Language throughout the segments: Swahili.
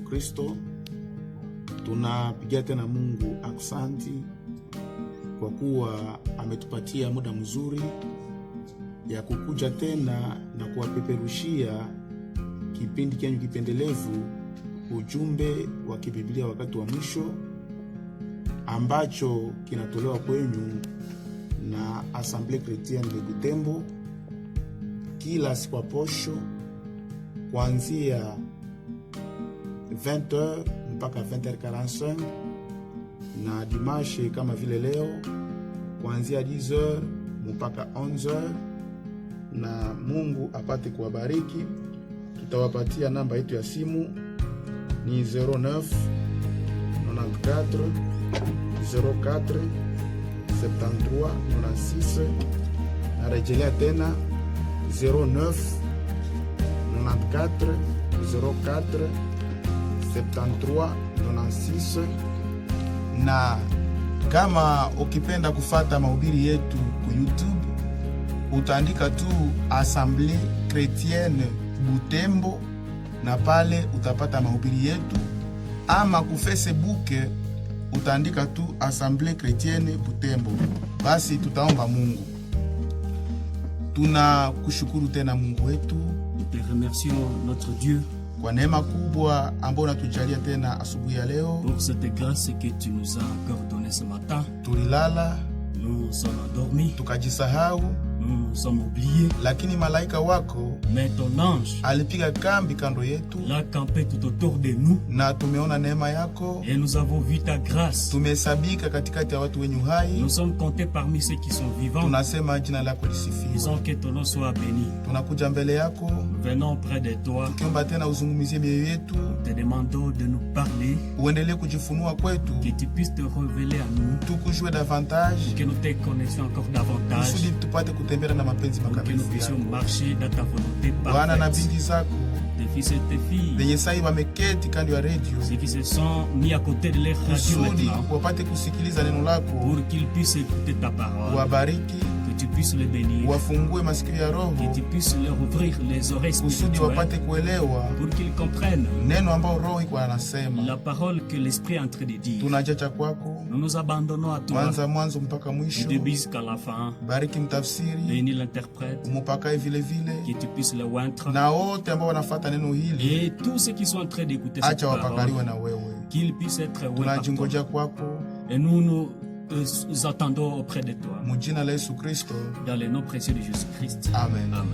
Kristo. Tunapigia tena Mungu aksanti kwa kuwa ametupatia muda mzuri ya kukuja tena na kuwapeperushia kipindi kenyu kipendelevu, ujumbe wa kibiblia wakati wa mwisho, ambacho kinatolewa kwenyu na Assemblée Chrétienne de Butembo kila siku ya posho kuanzia 20h mpaka 20h45, na dimanche kama vile leo kuanzia 10h mpaka 11h. Na Mungu apate kuwabariki. Tutawapatia namba yetu ya simu ni 09 94 04 73 96. Narejelea tena 09 94 04 73 96. Na kama ukipenda kufata mahubiri yetu ku YouTube, utaandika tu Assemblée Chrétienne Butembo na pale utapata mahubiri yetu, ama ku Facebook utaandika tu Assemblée Chrétienne Butembo. Basi tutaomba Mungu. Tunakushukuru tena Mungu wetu. Nous te remercions notre Dieu kwa neema kubwa ambayo unatujalia tena asubuhi ya leo. pour cette grâce que tu nous as accordée ce matin. Tulilala, Nous sommes endormis, tukajisahau, nous sommes oubliés, lakini malaika wako mais ton ange alipiga kambi kando yetu, l'a campé tout autour de nous na tumeona neema yako. et nous avons vu ta grâce. Tumehesabika katikati ya watu wenye uhai. Nous sommes comptés parmi ceux qui sont vivants. Tunasema jina lako lisifiwe. Disons que ton nom soit béni. Tunakuja mbele yako Nous venons près de toi, tukiomba tena uzungumizie mioyo yetu, te demandons de nous parler, uendelee kujifunua kwetu, que tu puisses te révéler à nous, tukujue davantage, que nous te connaissions encore davantage, kusudi tupate kutembea na mapenzi pour que nous makamilifu puissions yako. marcher dans ta volonté Bwana na parfaite. binti zako Tes fils et tes filles, wenye sai wameketi kando ya redio, ceux qui se sont mis à côté de leur radio kusudi maintenant, wapate kusikiliza neno lako, pour qu'ils puissent écouter ta parole, wabariki, que tu puisses les bénir, wafungue masikio ya roho, que tu puisses leur ouvrir les oreilles kusudi spirituelles, wapate kuelewa pour qu'ils comprennent neno ambao roho iko anasema. la parole que l'Esprit est en train de dire. Tunajacha kwako Nous nous abandonnons à toi, mwanzo mpaka du mwisho. début jusqu'à la fin. Bariki mtafsiri, Bénis l'interprète, umupakae vile vile, que tu puisses le oindre, na wote ambao wanafuata neno hili, et tous ceux qui sont en train d'écouter cette acha parole, wapakaliwe na wewe. qu'ils puissent être oints par toi. Tunajingoja kwako Et nous attendons auprès de toi. mujina la Yesu Kristo, Dans le nom précieux de Jésus-Christ. amen. Amen.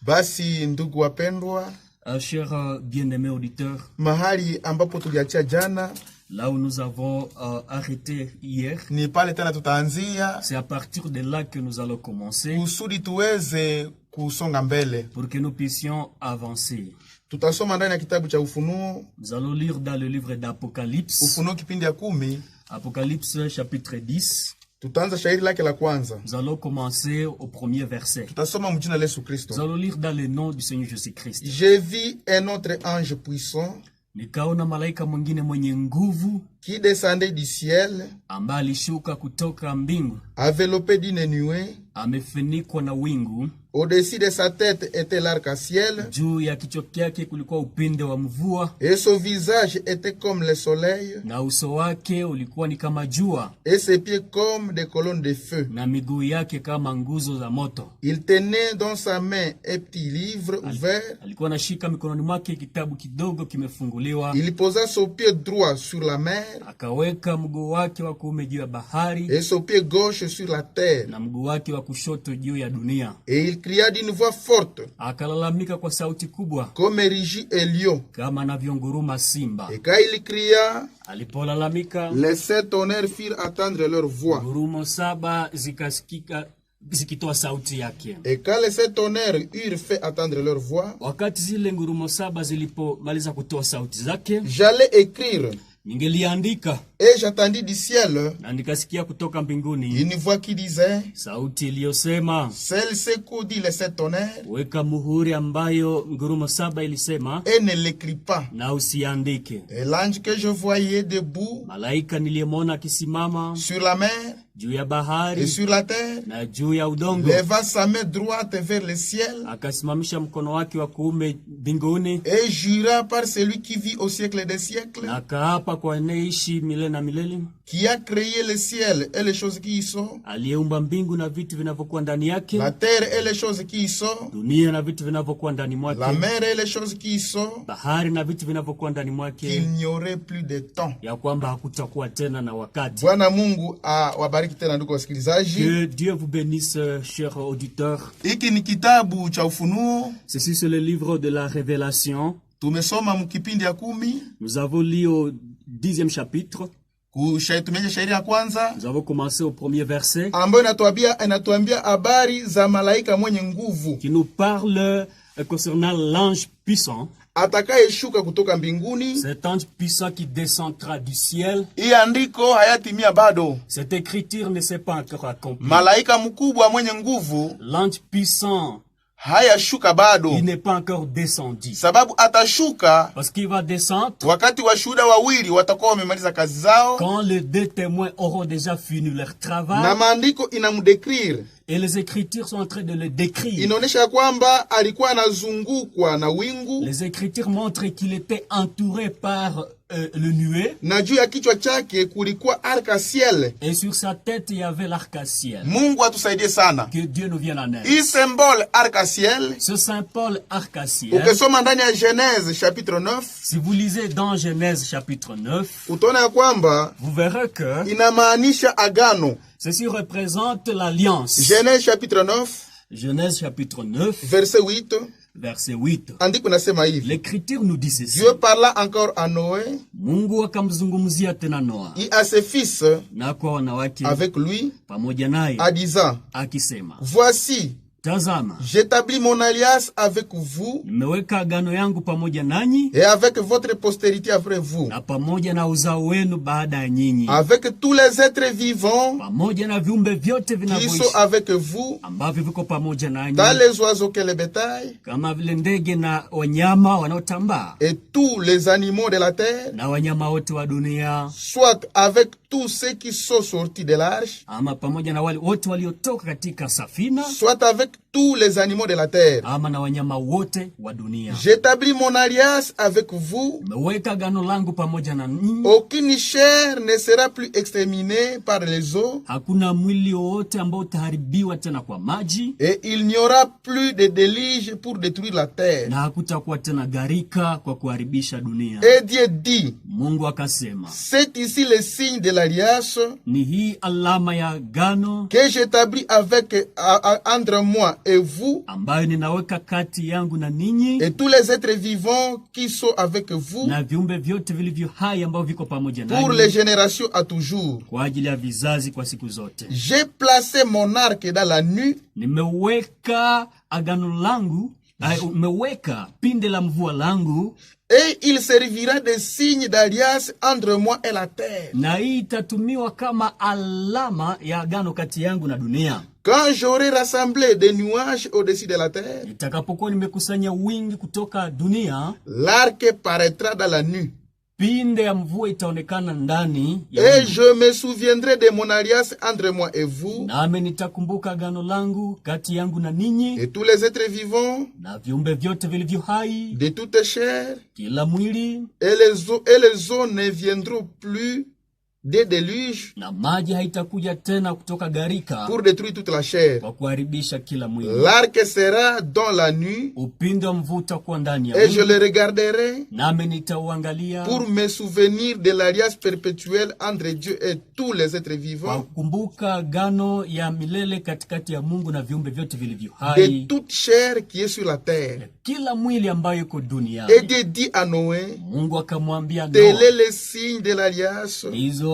Basi ndugu wapendwa, Chers bien-aimés auditeurs, mahali ambapo tuliachia jana là où nous avons arrêté hier, ni pale tena tutaanzia, c'est à partir de là que nous allons commencer kusudi tuweze kusonga mbele. pour que nous puissions avancer. Tutasoma ndani ya kitabu cha Ufunuo, Nous allons lire dans le livre d'Apocalypse, Ufunuo kipindi ya 10. Apocalypse chapitre 10. Tutaanza shairi lake la kwanza. Nous allons commencer au premier verset. Tutasoma mjina la Yesu Nous Kristo. allons lire dans le nom du Seigneur Jésus-Christ. Je vis un autre ange puissant Nikaona malaika mwingine mwenye nguvu qui descendait du ciel, ambaye alishuka kutoka mbingu, enveloppé d'une nuée. amefunikwa na wingu. Au-dessus de sa tête était l'arc-en-ciel, Juu ya kichwa chake kulikuwa upinde wa mvua, et son visage était comme le soleil, na uso wake ulikuwa ni kama jua, et ses pieds comme des colonnes de feu. na miguu yake kama nguzo za moto. Il tenait dans sa main un petit livre ouvert. Alikuwa anashika mikononi mwake kitabu kidogo kimefunguliwa. Il posa son pied droit sur la mer, Akaweka mguu wake wa kuume juu ya bahari et son pied gauche sur la terre. na mguu wake wa kushoto juu ya dunia. Et il cria d'une voix forte, Akalalamika kwa sauti kubwa comme rugit un lion. kama anavyonguruma simba. Et quand il cria, Alipolalamika, les 7 tonnerres firent entendre leur voix. ngurumo 7 zikasikika zikitoa sauti yake. Et quand les 7 tonnerres eurent fait entendre leur voix, Wakati zile ngurumo 7 zilipomaliza kutoa sauti zake, j'allais écrire. ningeliandika, Et j'entendis du ciel na nikasikia kutoka mbinguni une voix qui disait, sauti iliyosema, celle-ci dit les 7 tonnerres, weka muhuri ambayo ngurumo 7 ilisema, et ne l'écris pas. na usiandike. Et l'ange que je voyais debout Malaika niliyemwona akisimama sur la mer juu ya et bahari sur la terre, na juu ya udongo. leva sa main droite vers le ciel Akasimamisha mkono wake wa kuume mbinguni, et jura par celui qui vit au siècle des siècles, na akaapa kwa anayeishi milele na milele, qui a créé le ciel et les choses qui y sont, aliyeumba mbingu na vitu vinavyokuwa ndani yake, la terre et les choses qui y sont, dunia na vitu vinavyokuwa ndani mwake, la mer et les choses qui y sont, bahari na vitu vinavyokuwa ndani mwake, qu'il n'y aurait plus de temps. ya kwamba hakutakuwa tena na wakati. Bwana Mungu awabariki tena ndugu wasikilizaji. Que Dieu vous bénisse, chers auditeurs. Hiki ni kitabu cha Ufunuo. Ceci c'est le livre de la Révélation. Tumesoma mkipindi ya 10. Nous avons lu au 10e chapitre. Tumeanza shairi ya kwanza Nous avons commencé au premier verset ambayo inatuambia habari za malaika mwenye nguvu qui nous parle concernant l'ange puissant. Atakayeshuka kutoka mbinguni. Cet ange puissant qui descendra du ciel. Hii andiko hayatimia bado. Cette écriture ne s'est pas encore accomplie. Malaika mkubwa mwenye nguvu, l'ange puissant, hayashuka bado. il n'est pas encore descendu. Sababu atashuka parce qu'il va descendre wakati washuhuda wawili watakuwa wamemaliza kazi zao. Quand les deux témoins auront déjà fini leur travail. Na maandiko inamdécrire. Et les écritures sont en train de le décrire. Inaonesha kwamba alikuwa anazungukwa na wingu. Les écritures montrent qu'il était entouré par le nuée. Na juu ya kichwa chake kulikuwa arc-en-ciel. Et sur sa tête il y avait l'arc-en-ciel. Mungu atusaidie sana. Que Dieu nous vienne en aide. Hii symbole arc-en-ciel. Ce symbole arc-en-ciel. Ukisoma ndani ya Genèse chapitre 9. Si vous lisez dans Genèse chapitre 9. Utaona kwamba vous verrez que inamaanisha agano. Ceci représente l'alliance. Genèse chapitre 9. Genèse chapitre 9. Verset 8. Verset 8. Andiko nasema hivi. L'écriture nous dit ceci. Dieu parla encore à Noé. Mungu akamzungumzia tena Noa. Et à ses fils. Na kwa wanawake. Avec lui. Pamoja naye. En disant. Akisema. Voici. Tazama. J'établis mon alliance avec vous. Nimeweka agano yangu pamoja nanyi. Et avec votre postérité après vous. Na pamoja na uzao wenu baada ya nyinyi. Avec tous les êtres vivants. Pamoja na viumbe vyote vinavyoishi. Qui sont avec vous. Ambavyo viko pamoja nanyi. Dans les oiseaux que le bétail. Kama vile ndege na wanyama wanaotambaa. Et tous les animaux de la terre. Na wanyama wote wa dunia. Soit avec tous ceux qui sont sortis de l'arche. Ama pamoja na wale wote waliotoka katika safina. Soit avec tous les animaux de la terre. Ama na wanyama wote wa dunia. J'établis mon alliance avec vous. Nimeweka agano langu pamoja na ninyi. Aucune chair ne sera plus exterminée par les eaux. Hakuna mwili wote ambao utaharibiwa tena kwa maji. Et il n'y aura plus de déluge pour détruire la terre. Na hakutakuwa tena gharika kwa kuharibisha dunia. Et Dieu dit. Mungu akasema. C'est ici le signe de l'alliance. Ni hii alama ya agano. Que j'établis avec entre moi et vous. Ambayo ninaweka kati yangu na ninyi. Et tous les êtres vivants qui sont avec vous. Na viumbe vyote vilivyo hai ambao viko pamoja nanyi. Pour les générations à toujours. Kwa ajili ya vizazi kwa siku zote. J'ai placé mon arc dans la nuit. Nimeweka agano langu. Nimeweka pinde la mvua langu. Et il servira de signe d'alliance entre moi et la terre. Na hii itatumiwa kama alama ya agano kati yangu na dunia. Quand j'aurai rassemblé des nuages au-dessus de la terre. Nitakapokuwa nimekusanya wingi kutoka dunia. L'arc paraîtra dans la nuit. Pinde ya mvua itaonekana ndani ya et je me souviendrai de mon alliance entre moi et vous. Nami nitakumbuka agano langu kati yangu na ninyi. Et tous les êtres vivants. Na viumbe vyote vilivyo hai. De toute chair. Kila mwili. Et les eaux ne viendront plus des déluges. Na maji haitakuja tena kutoka gharika. Pour détruire toute la chair. Kwa kuharibisha kila mwili. L'arc sera dans la nuit. Upinde wa mvua utakuwa ndani ya et je le regarderai. Nami nitauangalia. Pour me souvenir de l'alliance perpétuelle entre Dieu et tous les êtres vivants. Kwa kukumbuka agano ya milele katikati ya Mungu na viumbe vyote vilivyo hai. De toute chair qui est sur la terre. Kila mwili ambayo yuko duniani. Et Dieu dit à Noé. Mungu akamwambia Noa. Tel est le signe de l'alliance.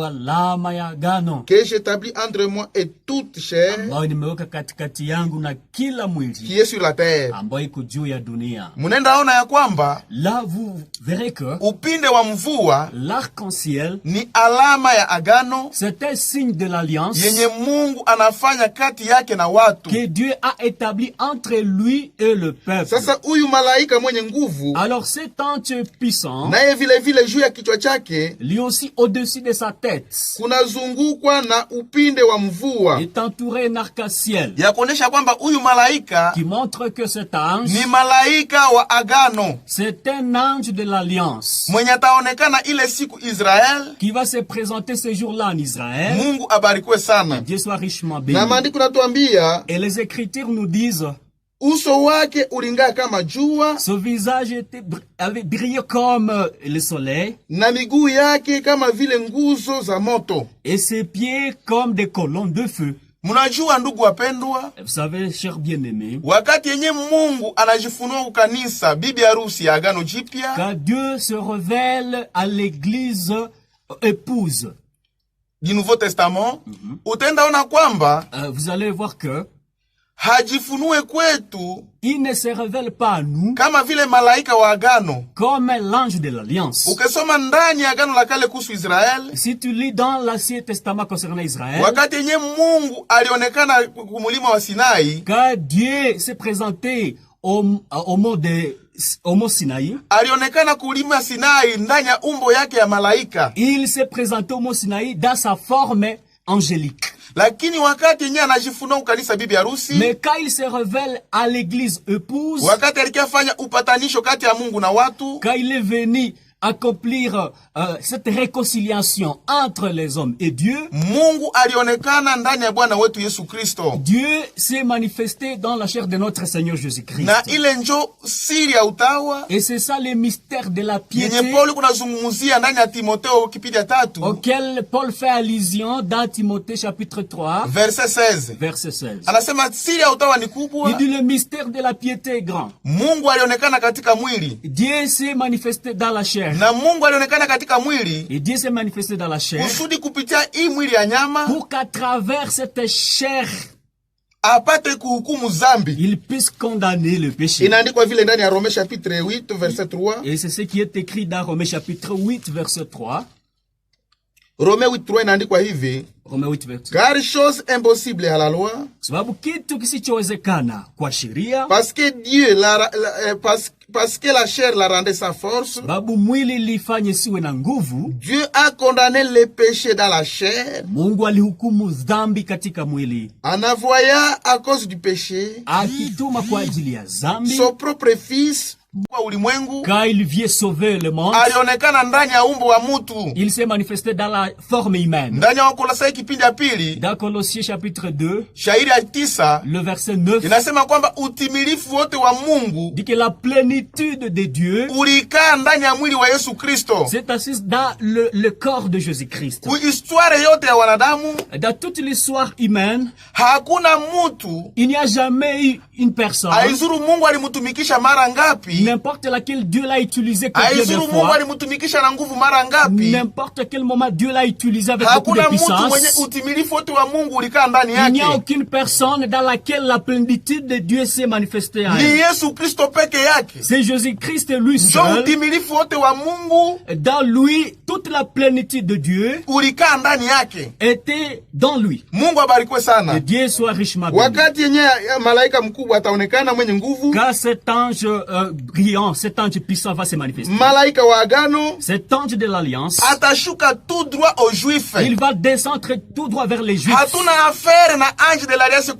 Alama ya agano que j'établis entre moi et toute chair ambayo nimeweka katikati yangu na kila mwili qui est sur la terre ambayo iko juu ya dunia. Munenda ona ya kwamba là vous verrez que upinde wa mvua l'arc-en-ciel ni alama ya agano, c'est un signe de l'alliance yenye Mungu anafanya kati yake na watu, que Dieu a établi entre lui et le peuple. Sasa huyu huyu malaika mwenye nguvu, Alors cet ange puissant, naye vile vile juu ya kichwa chake lui aussi au-dessus de sa tête, kunazungukwa na upinde wa mvua, est entouré d'un arc-en-ciel, ya kuonesha kwamba huyu malaika qui montre que cet ange, ni malaika wa agano c'est un ange de l'Alliance, mwenye ataonekana ile siku Israel. qui va se présenter ce jour-là en Israël. Mungu abarikiwe sana. Dieu soit richement béni. na maandiko natuambia Et les Écritures nous disent, uso wake ulingaa kama jua son visage avait brillé comme le soleil, na miguu yake kama vile nguzo za moto. et ses pieds comme des colonnes de feu. Mnajua ndugu wapendwa, Vous savez, chers bien-aimés, wakati yenye Mungu anajifunua kukanisa, bibi harusi ya agano jipya, quand Dieu se révèle à l'église épouse, du Nouveau Testament, utaendaona kwamba vous allez voir que hajifunue kwetu il ne se révèle pas à nous kama vile malaika wa agano. comme l'ange de l'Alliance. Ukisoma ndani ya agano la kale kuhusu Israeli, Si tu lis dans l'Ancien Testament concernant Israël, wakati yenye Mungu alionekana kumulima wa Sinai, quand Dieu s'est présenté au mont Sinaï, alionekana kulima Sinai ndani ya umbo yake ya malaika. il s'est présenté au mont Sinaï dans sa forme angélique. Lakini wakati yenye anajifunua kukanisa bibi harusi, Mais quand il se révèle à l'église épouse, wakati alikafanya upatanisho kati ya Mungu na watu, quand il est venu accomplir cette réconciliation entre les hommes et Dieu, Mungu alionekana ndani ya Bwana wetu Yesu Kristo. Dieu s'est manifesté dans la chair de notre Seigneur Jésus-Christ. Na ile njo siri ya utawa Et c'est ça le mystère de la yenye piété Paulo kunazungumzia ndani ya Timotheo kipindi ya 3 auquel Paul fait allusion dans Timothée chapitre 3, verset 16. verset 16. Anasema siri ya utawa ni Il kubwa. dit le mystère de la piété est grand. Mungu alionekana katika mwili, Dieu s'est manifesté dans la chair. na Mungu alionekana katika mwili Et Dieu s'est manifesté dans la chair kusudi kupitia hii mwili ya nyama pour qu'à travers cette chair, apate kuhukumu zambi. il puisse condamner le péché. Inaandikwa vile ndani ya Rome chapitre 8 verset 3. Et c'est ce qui est écrit dans Romains chapitre 8, verset 3. Rome 8:3 inaandikwa hivi: Romains 8, verset 3. car chose impossible à la loi, Sababu kitu kisichowezekana kwa sheria, parce que Dieu parce que la chair la rendait sa force, sababu mwili lifanye siwe na nguvu, Dieu a condamné les péchés dans la chair, Mungu alihukumu dhambi katika mwili, en envoyant à cause du péché akituma kwa ajili ya dhambi, son propre fils, Kwa ulimwengu quand il vient sauver le monde, alionekana ndani ya umbo wa mtu. il s'est manifesté dans la forme humaine. Ndani ya Wakolosai kipindi ya pili Dans Colossiens chapitre 2, shairi ya 9 le verset 9, inasema kwamba utimilifu wote wa Mungu dit que la plénitude de Dieu ulikaa ndani ya mwili wa Yesu Kristo. s'est assise dans le corps de Jésus-Christ. Kuhistoria yote ya wanadamu Dans toute l'histoire humaine, hakuna mtu il n'y a jamais eu une personne, aizuru Mungu alimutumikisha mara ngapi, n'importe laquelle Dieu l'a utilisé combien de aizuru Mungu fois, alimutumikisha na nguvu mara ngapi. n'importe quel moment Dieu l'a utilisé avec beaucoup de Hakuna mtu mwenye puissance. utimilifu wote wa Mungu ulikaa ndani Il n'y a yake. aucune personne dans laquelle la plénitude de Dieu s'est manifestée à Ni elle. Yesu Kristo peke yake C'est Jésus-Christ lui njo seul. utimilifu wote wa Mungu Dans lui, toute la plénitude de Dieu ulikaa ndani yake. était dans lui. Mungu abarikiwe Que sana. Dieu soit richement béni. wakati yenye malaika mkubwa ataonekana mwenye nguvu, Quand cet ange brillant, cet ange puissant va se manifester, malaika wa agano cet ange de l'Alliance, atashuka tout droit aux Juifs. il va descendre tout droit vers les Juifs. Hatuna affaire na ange de l'alliance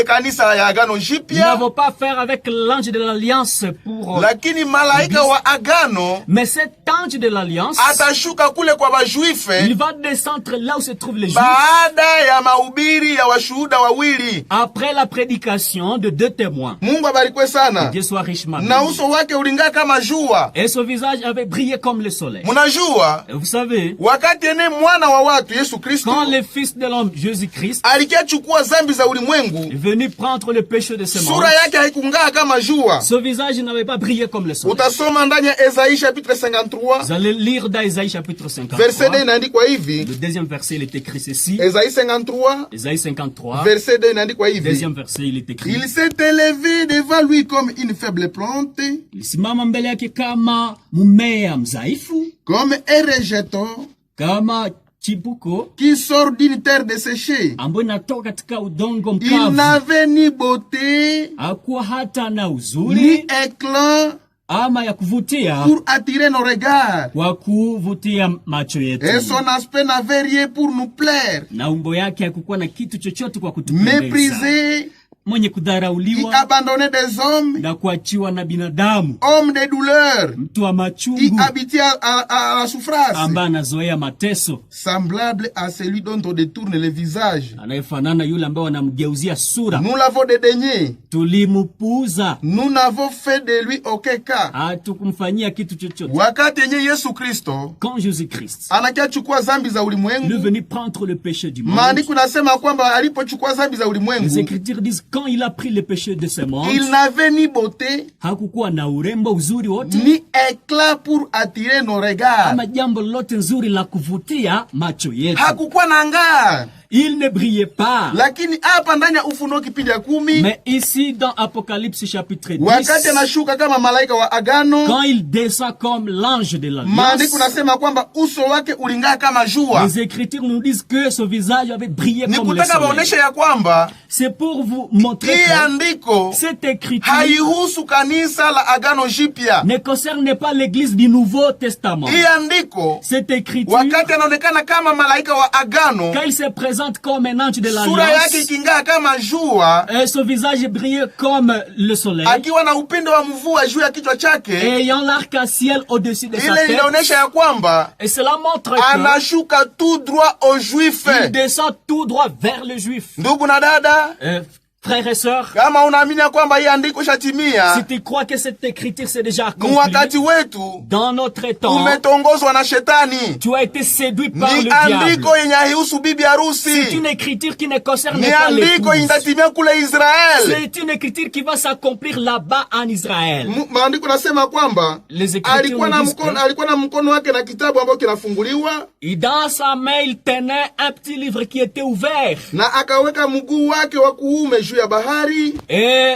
kanisa ya agano Nous jipya, n'avons pas affaire avec l'ange de l'Alliance pour... lakini malaika wa agano Mais cet ange de l'Alliance, atashuka kule kwa Bajuife il va descendre là où se trouvent les Juifs baada ya mahubiri ya washuhuda wawili. après la prédication de 2 témoins. Mungu abarikiwe sana. Dieu soit richement Na béni. uso wake ulingaa kama jua. Et son visage avait brillé comme le soleil. Munajua Et vous savez, wakati ene mwana wa watu Yesu Kristo quand le Fils de l'homme, Jésus-Christ, alikiachukua zambi za ulimwengu, est venu prendre le péché de ce monde, Sura yake haikungaa kama jua. son visage n'avait pas brillé comme le soleil. Utasoma ndani ya Esaïe chapitre 53 Vous allez lire dans Isaïe chapitre 53. verset 2 inaandikwa hivi. Le deuxième verset, il est écrit ceci. Esaïe 53 Isaïe 53, verset 2 inaandikwa hivi. deuxième verset, il est écrit. Il s'est élevé devant lui comme une faible plante, Ilisimama mbele yake kama mmea mzaifu, comme un rejeton, kama chipuko qui sort d'une terre desséchée. ambayo inatoka katika udongo Il mkavu. n'avait ni beauté, Hakuwa hata na ni uzuri éclat ama ya kuvutia pour attirer nos regards. kwa kuvutia macho Et yetu, son aspect n'avait rien pour nous plaire. na umbo yake hakukuwa na kitu chochote kwa kutupendeza, Méprisé mwenye et kudharauliwa abandonné des hommes, na kuachiwa na binadamu, homme de douleur, mtu wa qui machungu habitait à la souffrance, ambaye anazoea mateso, semblable à celui dont on détourne le visage. anayefanana yule ambaye wanamgeuzia sura. Nous l'avons dédaigné. Tulimupuuza, Nous n'avons fait de lui aucun cas. hatukumfanyia kitu chochote. Wakati yenye Yesu Kristo Quand Jésus-Christ anakiachukua zambi za est ulimwengu, venu prendre le péché du monde, maandiko nasema kwamba alipochukua zambi za les ulimwengu, Écritures disent quand il a pris le péché de ce monde, il n'avait ni beauté hakukuwa na urembo, uzuri wote, ni éclat pour attirer nos regards. ama jambo lolote nzuri la kuvutia macho yetu. Hakukuwa na ng'aa. Il ne brillait pas. Lakini hapa ndani ya Ufunuo kipindi ya 10, Mais ici, dans Apocalypse chapitre 10, wakati anashuka kama malaika wa agano, quand il descend comme l'ange de l'Alliance, maandiko nasema kwamba uso wake uling'aa kama jua. les Écritures nous disent que son visage avait brillé Ni comme le kutaka soleil. baoneshe ya kwamba C'est pour vous montrer hii que andiko cette écriture haihusu kanisa la agano jipya. ne concerne pas l'église du Nouveau Testament. Hii andiko Cette écriture, wakati anaonekana kama malaika wa agano, quand il se présente comme un ange de sura yake l'Alliance, iking'aa kama jua, son visage brillait comme le soleil, akiwa na upinde wa mvua juu ya kichwa chake, ayant l'arc-en-ciel au-dessus de sa ile tête. inaonyesha ya kwamba Et cela montre que anashuka tout droit aux Juifs. il descend tout droit vers le juif. Ndugu na dada, Frères et sœurs, kama unaamini ya kwamba hii andiko shatimia, si tu crois que cette écriture s'est déjà mu wakati accomplie, wetu dans notre temps, umetongozwa na shetani. tu as été séduit par le Ni diable. andiko yenye haihusu bibi C'est harusi, une écriture qui ne concerne ni pas andiko yenye l'épouse. itatimia kule Israeli. C'est une écriture qui va s'accomplir là-bas en Israël. Maandiko nasema kwamba Les Écritures alikuwa nous na disent mkono, alikuwa na mkono wake na kitabu ambacho kinafunguliwa, et dans sa main, il tenait un petit livre qui était ouvert. na akaweka mguu wake wa kuume juu ya bahari, Et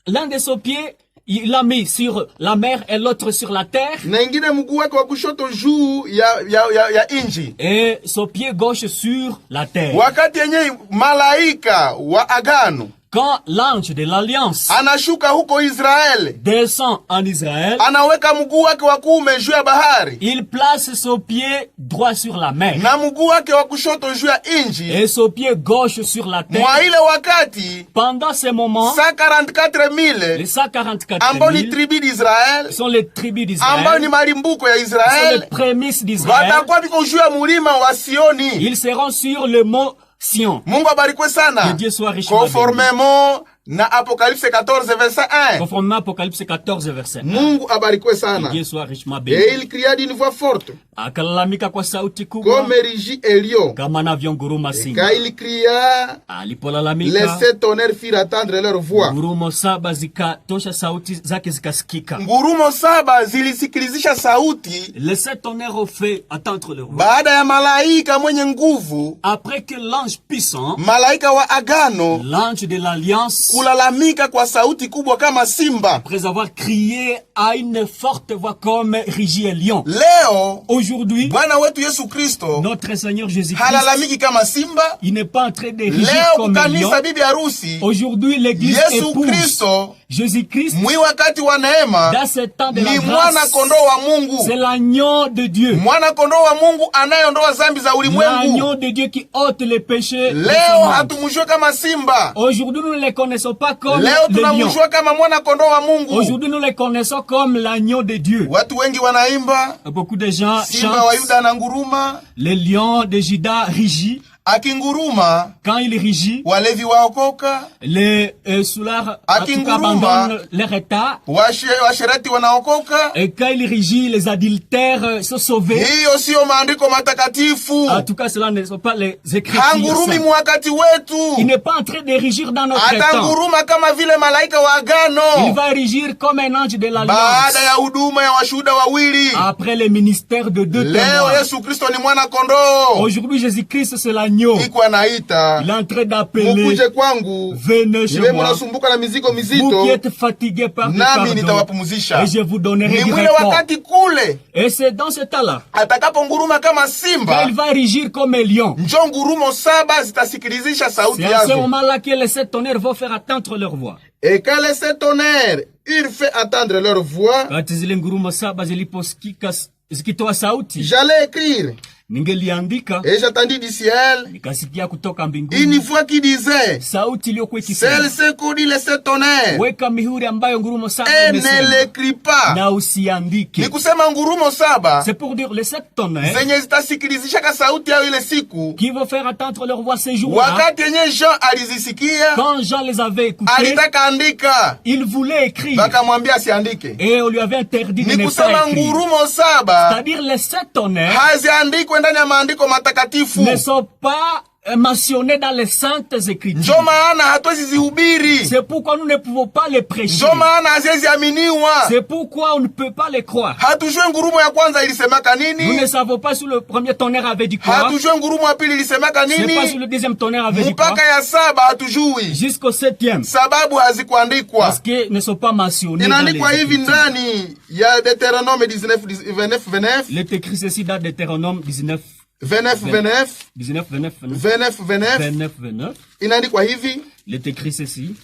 l'un de ses pieds, il l'a mis sur la mer et l'autre sur la terre. na ingine mguu wake wa kushoto juu ya inji. Et son pied gauche sur la terre. Wakati yenye malaika wa agano Quand l'ange de l'Alliance anashuka huko Israeli, descend en Israël, anaweka mguu wake wa kuume juu ya bahari il place son pied droit sur la mer na mguu wake wa kushoto juu ya inji. et son pied gauche sur la terre. Mwa ile wakati Pendant ce moment, 144,000 les 144 ambao ni 000 tribu d'Israeli, sont les tribus ambao ni d'Israël, malimbuko ya sont les Israeli, prémices d'Israël. watakuwa viko juu ya mulima wa Sioni. Ils seront sur le mont Sion. Mungu abarikwe Que sana. Dieu soit richement béni. Conformément na Apocalypse 14 verset 1. Conformément à Apocalypse 14 verset 1. Mungu abarikwe Que sana. Dieu soit richement béni. Et il cria d'une voix forte, Akalalamika kwa sauti kubwa comme rugit un lion. kama anavyonguruma Quand simba. il cria, les Alipolalamika, 7 tonnerres firent attendre leur voix. ngurumo saba zikatosha sauti zake zikasikika. Ngurumo saba zilisikilizisha sauti Les 7 tonnerres ont fait attendre le roi. baada ya malaika mwenye nguvu, Après que l'ange puissant, malaika wa agano, l'ange de l'Alliance, kulalamika kwa sauti kubwa kama simba. après avoir crié à une forte voix comme rugit un lion. Leo Aujourd'hui, Bwana wetu Yesu Kristo notre Seigneur Jésus-Christ, halalamiki kama simba. il n'est pas en train de rugir Leo comme un lion. kukanisa bibi harusi, Aujourd'hui, l'église Yesu épouse Kristo Jésus-Christ. mwi wakati wa neema Dans ce temps de la ni mwana grâce, kondoo wa Mungu, c'est l'agneau de Dieu. mwana kondoo wa Mungu anayeondoa zambi za ulimwengu. L'agneau de Dieu qui ôte les péchés de ce Leo monde. hatumjue kama simba, Aujourd'hui, nous ne les connaissons pas comme leo le lion. tunamjua kama mwana kondoo wa Mungu. Aujourd'hui, nous les connaissons comme l'agneau de Dieu. Watu wengi wanaimba Beaucoup de gens simba wa chantent Yuda ananguruma, le lion de Juda rugit. akinguruma Quand il rugit, walevi waokoka, les soulards en tout cas, Akinguruma. abandonnent leur état. washerati wanaokoka. Et quand il rugit, les adultères sont sauvés. Hiyo siyo maandiko matakatifu. En tout cas, cela ne sont pas les Écritures. Hangurumi saintes. mwakati Il wetu, n'est pas en train de rugir dans notre temps. atanguruma kama vile malaika wa Il agano va rugir comme un ange de l'Alliance. baada ya huduma ya washuhuda wawili. Après le ministère de deux Leo témoins. Yesu Kristo ni mwana kondoo. Aujourd'hui, Jésus-Christ, c'est l'agneau l'agneau. iko anaita, Il est en train d'appeler. mukuje kwangu, Venez chez niwe moi. munasumbuka na mizigo Vous mizito, qui êtes fatigués par le nami fardeau, nitawapumzisha. et je vous donnerai Ni du mwile repos. wakati kule Et c'est dans ce temps-là atakaponguruma kama simba, qu'il va rugir comme un lion. njo ngurumo saba zitasikilizisha sauti C'est à ce yazo. moment-là que les 7 tonnerres vont faire attendre leur voix. Et quand les sept tonnerres eurent fait attendre leur voix, Quand zile ngurumo saba ziliposikika zikitoa sauti, j'allais écrire. ningeliandika, Et j'attendis du ciel nikasikia kutoka une mbinguni voix qui disait, sauti iliyokuwa ikisema, celle-ci qu'on dit les sept tonnerres, weka mihuri ambayo ngurumo saba et ne imesema, l'écris pas. na usiandike. Ni kusema ngurumo saba C'est pour dire les 7 tonnerres zenye zitasikilizishaka sauti yao ile siku, qui vont faire attendre leur voix ces jours-là. wakati yenye Jean alizisikia, Quand Jean les avait écoutés, alitaka andika, il voulait écrire bakamwambia asiandike. et on lui avait interdit de Ni ne kusema pas écrire. ngurumo saba C'est-à-dire les 7 tonnerres haziandikwe ndani ya maandiko matakatifu. ne sont pas mentionnés dans les saintes écritures. Njo maana hatuwezi zihubiri, C'est pourquoi nous ne pouvons pas les prêcher. njo maana haziwezi aminiwa. C'est pourquoi on ne peut pas les croire. Hatujue ngurumo ya kwanza ilisemaka Nous nini, ne savons pas si le premier tonnerre avait dit quoi. hatujue ngurumo ya pili ilisemaka C'est pas si nini, le deuxième tonnerre avait dit quoi. mpaka ya saba hatujui, Jusqu'au 7e. sababu hazikuandikwa. Parce qu'ils ne sont pas mentionnés dans les Inaandikwa hivi écritures. ndani ya Deuteronome 19:29, Il est écrit ceci dans Deutéronome 19, 29:29, 19, 29, 29, 29:29, 29, 29. inaandikwa hivi. Il est écrit ceci.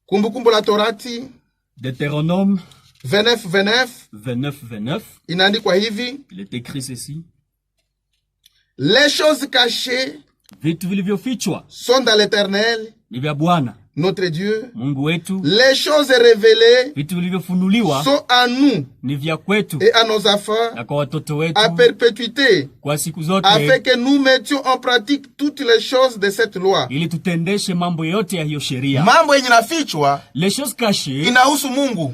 Kumbukumbu la Torati Deutéronome 29:29, 29, 29. inaandikwa hivi. Il est écrit ceci. Les choses cachées Vitu vilivyofichwa sont dans l'Éternel, ni vya Bwana notre Dieu. Mungu wetu. Les choses révélées Vitu vilivyofunuliwa sont à nous ni vya kwetu et à nos enfants na kwa watoto wetu à perpétuité, kwa siku zote, afin que nous mettions en pratique toutes les choses de cette loi. ili tutendeshe mambo yote ya hiyo sheria. Mambo yenye nafichwa Les choses cachées inahusu Mungu,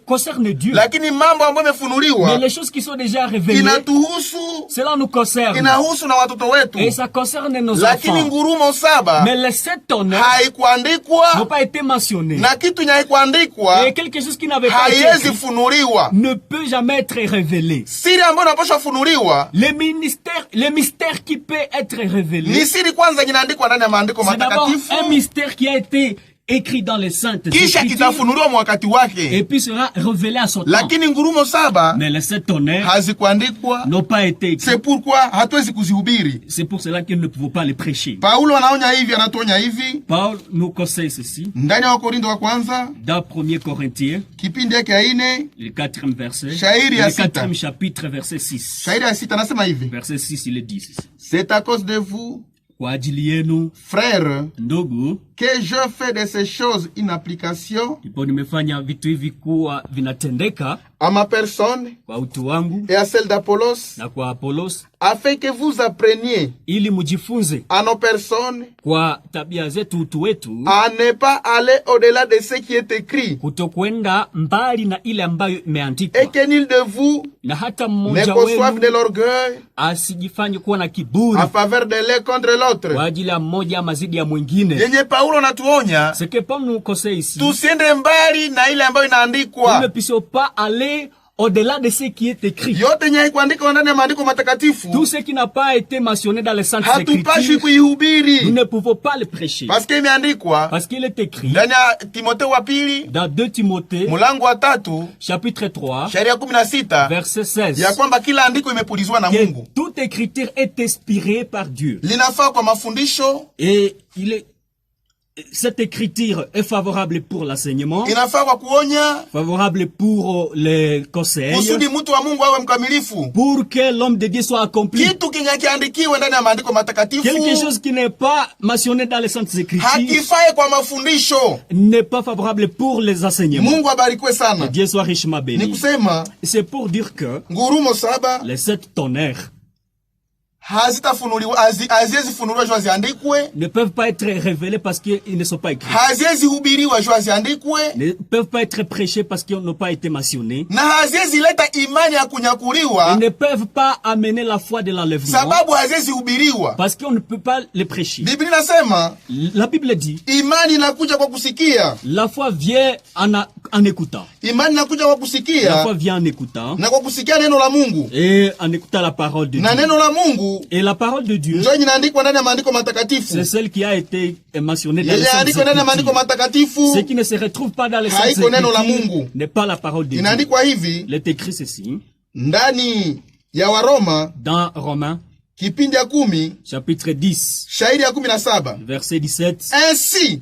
concernent Dieu. lakini mambo ambayo Mais imefunuliwa les choses qui sont déjà révélées, inatuhusu, cela nous concerne. inahusu na watoto wetu. Et ça concerne nos Lakini enfants. ngurumo saba Mais les 7 tonnerres n'ont haikuandikwa, pas été mentionnés. na kitu nye haikuandikwa Et quelque chose qui n'avait pas été haiwezi écrit funuliwa. ne peut jamais être révélé. Siri ambayo inapaswa funuliwa Les mystères qui peut être révélé, ni siri kwanza inaandikwa ndani ya maandiko c'est d'abord matakatifu, un mystère qui a été écrit dans les saintes kisha écritures kitafunuliwa mwa wakati et wake. puis sera révélé à son temps. Lakini ngurumo saba Mais les 7 tonnerres hazikuandikwa, n'ont pas été écrits. c'est pourquoi hatuwezi kuzihubiri. C'est pour cela que nous ne pouvons pas les prêcher. Paulo anaonya hivi, anatuonya hivi Paul nous conseille ceci ndani ya Wakorintho wa kwanza dans 1 Corinthiens, kipindi yake ya 4 le 4e verset, Shairi ya le sita. 4e chapitre, verset 6. shairi ya 6 anasema hivi: Verset 6, il est dit ceci. c'est à cause de vous, Kwa ajili yenu, frères, ndugu, que je fais de ces choses une application ndipo nimefanya vitu hivi kuwa vinatendeka à ma personne kwa utu wangu et à celle d'Apollos, na kwa Apolos, afin que vous appreniez ili mujifunze à nos personnes kwa tabia zetu, utu wetu, à ne pas aller au-delà de ce qui est écrit, kutokwenda mbali na ile ambayo et imeandikwa, que nul de vous na hata ne mmoja conçoive de wenu l'orgueil asijifanye kuwa na kiburi en faveur de l'un contre l'autre. kwa ajili ya mmoja ama zidi ya mwingine. Yenye Paulo anatuonya Ce que Paul nous conseille ici, tusiende mbali na ile ambayo nous ne inaandikwa. puissions pas aller au-delà de ce qui est écrit. Yote yenye haikuandikwa ndani ya maandiko matakatifu Tout ce qui n'a pas été mentionné dans les saintes hatupashi écritures, nous kuihubiri, ne pouvons pas le prêcher. parce que imeandikwa Parce qu'il est écrit ndani ya Timotheo wa pili dans 2 Timothée, mlango wa 3 chapitre 3, shairi ya 16 verset 16, ya kwamba kila andiko imepulizwa na que Mungu, toute écriture est inspirée par Dieu. linafaa kwa mafundisho, Et cette écriture est favorable pour l'enseignement, inafaa kwa kuonya, favorable pour les conseils, kusudi mtu wa Mungu awe mkamilifu. pour que l'homme de Dieu soit accompli. Kitu kinye kiandikiwe ndani ya maandiko matakatifu Quelque chose qui n'est pas mentionné dans les saintes écritures hakifae kwa mafundisho. n'est pas favorable pour les enseignements. Mungu abarikiwe sana. Dieu soit richement Ni béni. kusema C'est pour dire que ngurumo saba les 7 tonnerres hazitafunuliwa, haziwezi funuliwa juu ziandikwe, ne peuvent pas être révélés parce qu'ils ne sont pas écrits. haziwezi hubiriwa juu ziandikwe, Ne peuvent pas être prêchés parce qu'ils n'ont pas été mentionnés. na haziwezi leta imani ya Ils kunyakuliwa ne peuvent pas amener la foi de l'enlèvement sababu haziwezi hubiriwa. parce qu'on ne peut pas les prêcher. Biblia inasema La Bible dit, imani inakuja kwa kusikia, la foi vient en écoutant. imani inakuja kwa La kusikia foi vient en écoutant na kwa kusikia neno la Mungu, et en écoutant la parole de na Dieu. neno la Mungu Et la parole de Dieu, njo inaandikwa ndani ya maandiko matakatifu. c'est celle qui a été mentionnée dans les Yenye Saintes andikwa ndani ya maandiko Écritures. matakatifu Ce qui ne se retrouve pas dans les Saintes haiko neno la Écritures Mungu. n'est pas la parole de Dieu. Inaandikwa hivi Il est écrit ceci ndani ya Waroma dans Romains, kipindi ya 10 chapitre 10, shairi ya 17. verset 17. Ainsi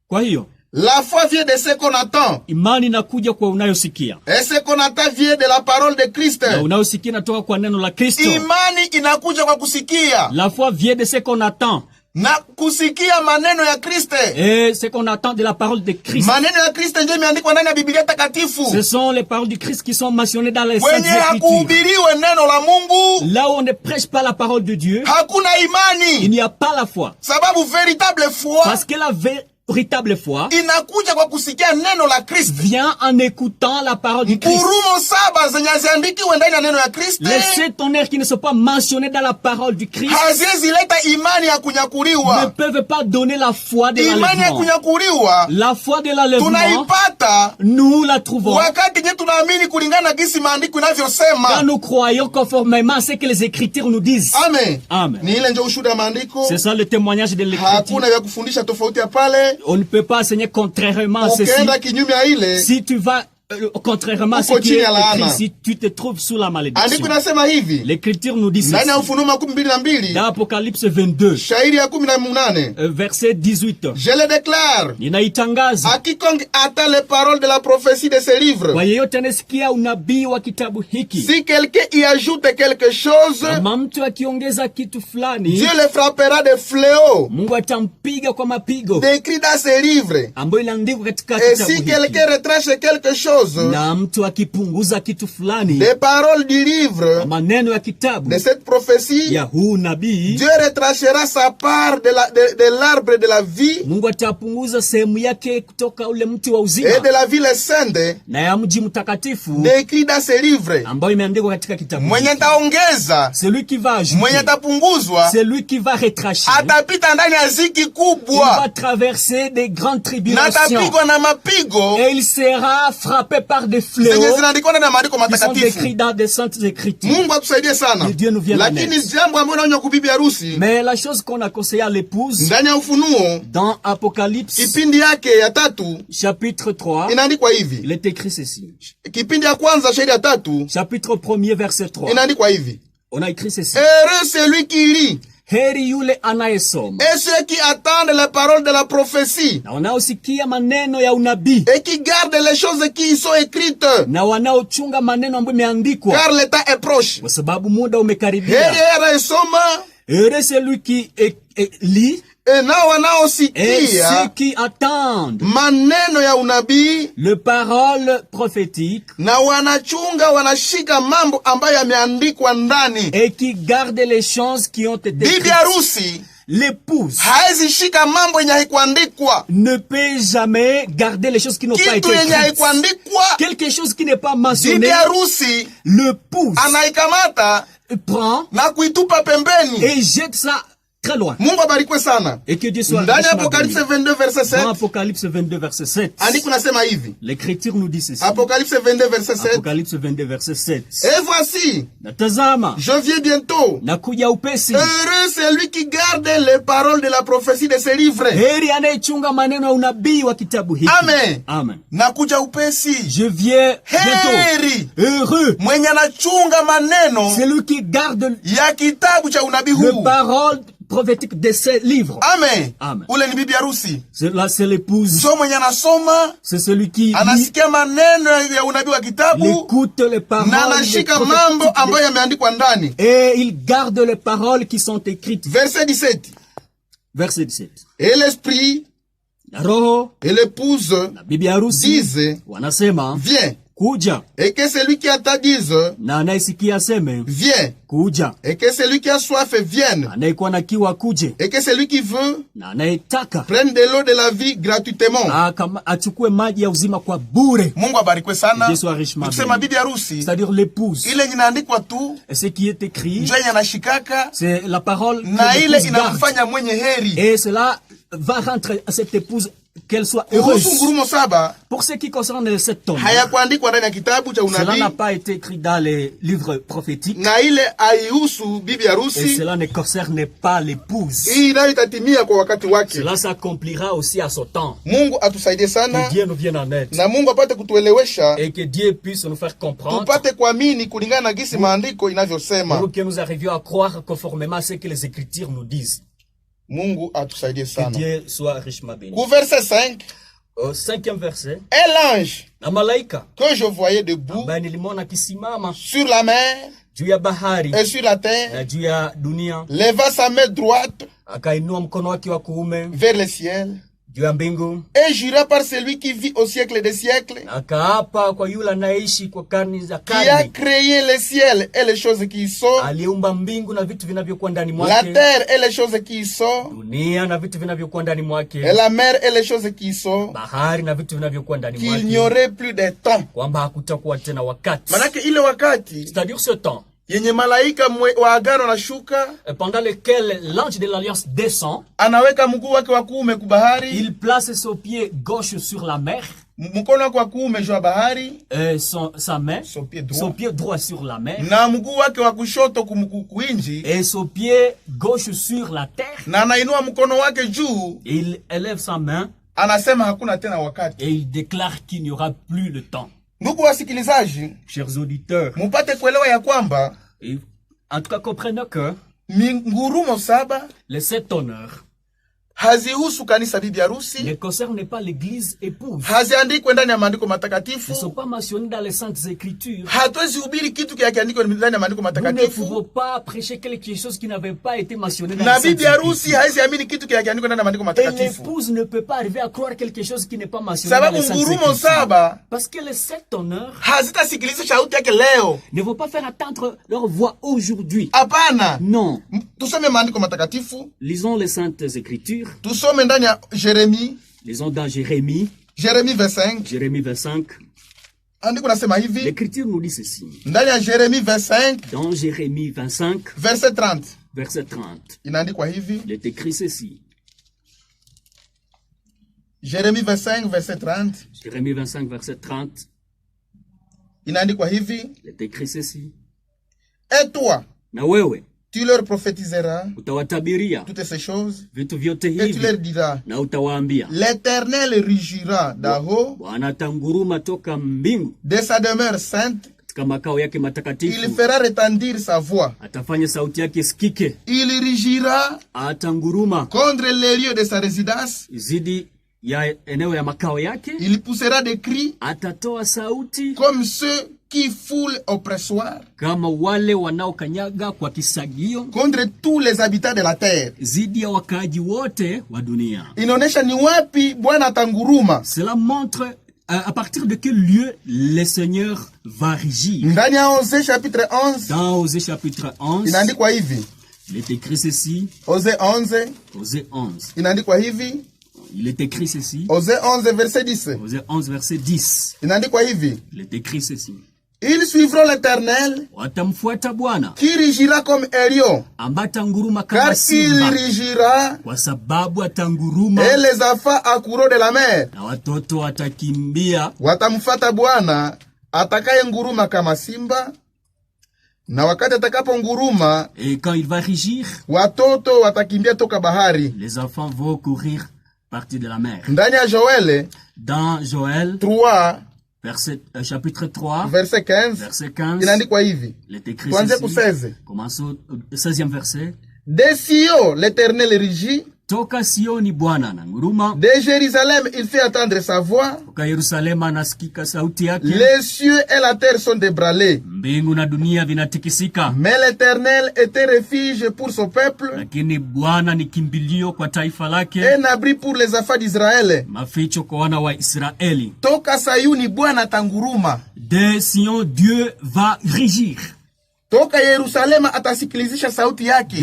Kwa hiyo, la foi vient de ce qu'on attend, imani inakuja kwa unayosikia. et ce qu'on attend vient de la parole de Christ. Na unayosikia inatoka kwa neno la Kristo. Imani inakuja kwa kusikia La foi vient de ce qu'on attend. na kusikia maneno ya Kristo. Et ce qu'on attend de la parole de Christ. Maneno ya Kristo ndio imeandikwa ndani ya Biblia takatifu. Ce sont les paroles du Christ qui sont mentionnées dans les Saintes Wenye Écritures. hakuhubiriwe neno la Mungu Là où on ne prêche pas la parole de Dieu, hakuna il imani, n'y a pas la foi. sababu véritable foi Parce que la véritable foi inakuja kwa kusikia neno la Kristo. vient en écoutant la parole du Christ. Ngurumo 7 zenye haziandikiwe ndani ya neno ya Kristo Les 7 tonnerres qui ne sont pas mentionnés dans la parole du Christ haziwezi leta imani ya ne kunyakuliwa. peuvent pas donner la foi de Imani ya l'enlèvement. kunyakuliwa La foi de l'enlèvement, tunaipata nous la trouvons wakati nye tunaamini kulingana na gisi maandiko quand inavyosema. nous croyons conformément à ce que les Écritures nous disent. Amen. Amen. Ni ile ndio ushuhuda wa maandiko. C'est ça le témoignage de l'Écriture. Hakuna vya kufundisha tofauti ya pale. On ne peut pas enseigner contrairement à ceci. Ukienda kinyume ya ile, Si tu vas contrairement à ce Uko qui chini est ya laana. écrit, si tu te trouves sous la malédiction. andiko inasema hivi L'Écriture nous dit ndani ya ceci. Ufunuo 12 Dans Apocalypse 22, shairi ya 18, verset 18. je le déclare Ninaitangaza à quiconque attend les paroles de la prophétie de ce livre. kwa yeyote anasikia unabii wa kitabu hiki. Si quelqu'un y ajoute quelque chose, Kama mtu akiongeza kitu fulani, Dieu le frappera de fléaux Mungu atampiga kwa mapigo décrit dans ce livre. ambayo inaandikwa katika Et kitabu si hiki. quelqu'un retranche quelque chose Na mtu akipunguza kitu fulani, des paroles du livre maneno ya kitabu de cette prophétie, ya huu nabii, Dieu retranchera sa part de l'arbre de la vie Mungu atapunguza sehemu yake kutoka ule mti wa et uzima de la ville sainte na ya mji mtakatifu décrit dans ce livre. ambayo imeandikwa katika kitabu. Mwenye taongeza, Celui qui va mwenye ajouter, tapunguzwa, celui qui va retracher, atapita ndani ya ziki il va kubwa traverser des grandes na tribulations atapigwa na mapigo et il sera frappé par des zenye fléaux zinaandikwa ndani ya maandiko qui sont matakatifu. décrits dans des saintes écritures. Mungu atusaidie sana. Que Dieu nous vienne en Lakini aide. jambo ambalo naonya kubibi harusi Mais la chose qu'on a conseillé à l'épouse, ndani ya Ufunuo dans Apocalypse, kipindi yake ya 3 chapitre 3, inaandikwa hivi. il est écrit ceci. Kipindi ya kwanza shairi ya 3 Chapitre 1er, verset 3. inaandikwa hivi. On a écrit ceci. Heureux celui qui lit Heri yule anayesoma et ceux qui attendent les paroles de la prophétie na wanaosikia maneno ya unabii et qui gardent les choses qui y sont écrites, na wanaochunga maneno ambayo imeandikwa, car le temps est proche. kwa sababu muda Heri umekaribia. anayesoma Heureux celui qui lit nao et wanaosikia ceux qui attendent maneno ya unabii le parole prophétique na wanachunga wanashika mambo ambayo yameandikwa ndani. et qui gardent les choses qui ont été Bibi écrites. harusi L'épouse haezi shika mambo yenye haikuandikwa, ne peut jamais garder les choses qui n'ont pas été kitu yenye écrites. haikuandikwa. Quelque chose qui n'est pas Bibi mentionné, harusi l'épouse anaikamata prend na kuitupa pembeni. et jette ça très loin. Mungu abarikwe sana. Et que Dieu soit Ndani ya richement Apocalypse béni. 22 verset Dans 7, Apocalypse 22, verset 7, andiko nasema hivi. l'Écriture nous dit ceci. Apocalypse 22 verset 7. Apocalypse 22, verset 7. Et voici, Natazama, je viens bientôt. nakuja upesi. Heureux celui qui garde les paroles de la prophétie de ce livre. Heri anayechunga maneno ya unabii wa kitabu hiki. Amen. Amen. Nakuja upesi. Je viens bientôt. Heri Heureux mwenye anachunga maneno celui qui garde ya kitabu cha unabii le huu. parole prophétique de ces livres. Amen. Amen. Ule ni bibi harusi. Là, c'est l'épouse. So mwenye anasoma, C'est celui qui lit, anasikia maneno ya unabii wa il kitabu écoute les paroles na les anashika mambo prophétiques ambayo yameandikwa ndani. et il garde les paroles qui sont écrites. Verset 17. Verset 17. Et l'esprit Na roho et l'épouse na bibi harusi disent, wanasema viens. kuja, Et que celui qui attend dise, na anayesikia aseme viens. kuja, Et que celui qui a soif vienne. anayekuwa na kiu akuje, Et que celui qui veut na anayetaka prenne de l'eau de la vie gratuitement. achukue maji ya uzima kwa bure. Mungu abarikwe sana. Yesu arishma Tukisema beni. bibi harusi, C'est-à-dire l'épouse. ile yenye inaandikwa tu Et ce qui est écrit, njo yenye anashikaka c'est la parole na que ile l'épouse garde. inamfanya mwenye heri. Et cela va rentrer à cette épouse qu'elle soit Kuhusu heureuse. ngurumo saba, Pour ce qui concerne les 7 tonnes, hayakuandikwa ndani ya kitabu cha cela n'a unabii, pas été écrit dans les livres prophétiques na ile haihusu bibi et harusi. cela ne concerne pas l'épouse. Hii nayo itatimia kwa wakati wake. Cela s'accomplira aussi à son temps. Mungu atusaidie Que sana, Dieu nous vienne en aide na Mungu apate kutuelewesha, et que Dieu puisse nous faire comprendre tupate kuamini kulingana na gisi maandiko inavyosema. pour que nous arrivions à croire conformément à ce que les Écritures nous disent. Mungu atusaidie Que sana. Dieu soit richement béni. Ku verset 5, Au 5e verset, et l'ange na malaika que je voyais debout ambaye nilimwona akisimama sur la mer juu ya bahari et sur la terre, na juu ya dunia, leva sa main droite akainua mkono wake wa kuume vers le ciel juu ya mbingu, et jura par celui qui vit au siècle des siècles, na akaapa kwa yule anayeishi kwa karni za qui a karni, créé le ciel et les choses qui y sont, aliyeumba mbingu na vitu vinavyokuwa ndani la mwake, terre et les choses qui y sont, dunia na vitu vinavyokuwa ndani et mwake, la mer et les choses qui y sont, bahari na vitu vinavyokuwa ndani qu'il n'y mwake, aurait plus de temps. kwamba hakutakuwa tena wakati, Manake ile wakati c'est-à-dire ce temps yenye malaika wa agano anashuka, pendant lequel l'ange de l'alliance descend, anaweka mguu wake wa kuume kubahari, il place son pied gauche sur la mer, mkono wake wa kuume juu ya bahari, sa main, son pied droit, droit sur la mer, na mguu wake wa kushoto kuinji, et son pied gauche sur la terre. na anainua mkono wake juu, Il élève sa main anasema hakuna tena wakati. et il déclare qu'il n'y aura plus le temps. Ndugu wasikilizaji, Chers auditeurs, mupate kuelewa ya kwamba et en tout cas comprenez que ngurumo saba les 7 honneurs hazihusu kanisa bibi harusi, ne concernent pas l'église épouse. haziandikwe ndani ya maandiko Ils ne sont matakatifu. pas mentionnés dans les saintes écritures. Hatuwezi hubiri kitu kiandikwa ndani ya maandiko Nous ne matakatifu, pouvons pas prêcher quelque chose qui n'avait pas été mentionné dans na les saintes bibi harusi écritures. haizi amini kitu kiandikwa ndani ya maandiko Et matakatifu, l'épouse ne peut pas arriver à croire quelque chose qui n'est pas mentionné dans sababu les saintes ngurumo écritures. saba Parce que les 7 honneurs hazitasikiliza sauti yake leo. ne vont pas faire attendre leur voix aujourd'hui. Hapana, Non. tusome maandiko matakatifu, Lisons les saintes écritures. tusome ndani ya Jeremie, Lisons dans Jérémie, Jeremie 25. Jérémie 25. Andiko nasema hivi L'écriture nous dit ceci. ndani ya Jeremie 25 Dans Jérémie 25, verset 30, verset 30, inaandikwa hivi. il est écrit ceci. Jeremie 25 verset 30 Jérémie 25, verset 30, inaandikwa hivi. il est écrit ceci. Et toi, Na wewe, tu leur prophétiseras utawatabiria toutes ces choses vitu vyote et tu leur hivi diras, na utawaambia, l'Éternel rugira d'en haut Bwana atanguruma toka mbingu de sa demeure sainte, katika makao yake il matakatifu, fera retentir sa voix, atafanya sauti yake sikike, il rugira atanguruma contre les lieux de sa résidence, zidi ya eneo ya makao yake, il poussera des cris atatoa sauti comme ceux qui foulent au pressoir kama wale wanaokanyaga kwa kisagio, contre tous les habitants de la terre. zidi ya wakaaji wote wa dunia. Inaonesha ni wapi Bwana atanguruma. Cela montre à partir de quel lieu le Seigneur va régir. Ndani ya Osée chapitre 11 Dans Osée chapitre 11, inaandikwa hivi. il est écrit ceci. Osée 11 Osée 11, inaandikwa hivi. il est écrit ceci. Osée 11 verset 10 Osée 11, verset 10, inaandikwa hivi. il est écrit ceci. Ils suivront l'Éternel Watamfuata Bwana qui rugira comme un lion, ambaye atanguruma car kama il simba, rugira kwa sababu atanguruma et les enfants accourront de la mer. na watoto watakimbia. Watamfuata Bwana atakaye nguruma kama simba, na wakati atakapo nguruma Et quand il va régir, watoto watakimbia toka bahari. les enfants vont courir partir de la mer. Ndani ya Joele Dans Joël, 3 chapitre 3, verset 15 verset 15, inaandikwa hivi. il est écrit Tuanze ceci. ku 16. Commençons au 16e verset. De Sion l'Éternel rugit, Toka Sioni Bwana ananguruma, de Jérusalem il fait entendre sa voix. toka Yerusalema anasikika sauti yake. Les cieux et la terre sont débranlés, Mbingu na dunia vinatikisika, mais l'Éternel était refuge pour son peuple, lakini Bwana ni kimbilio kwa taifa lake, un abri pour les enfants d'Israël. maficho kwa wana wa Israeli. Toka Sayuni Bwana atanguruma, De Sion, Dieu va régir. toka Yerusalema atasikilizisha sauti yake.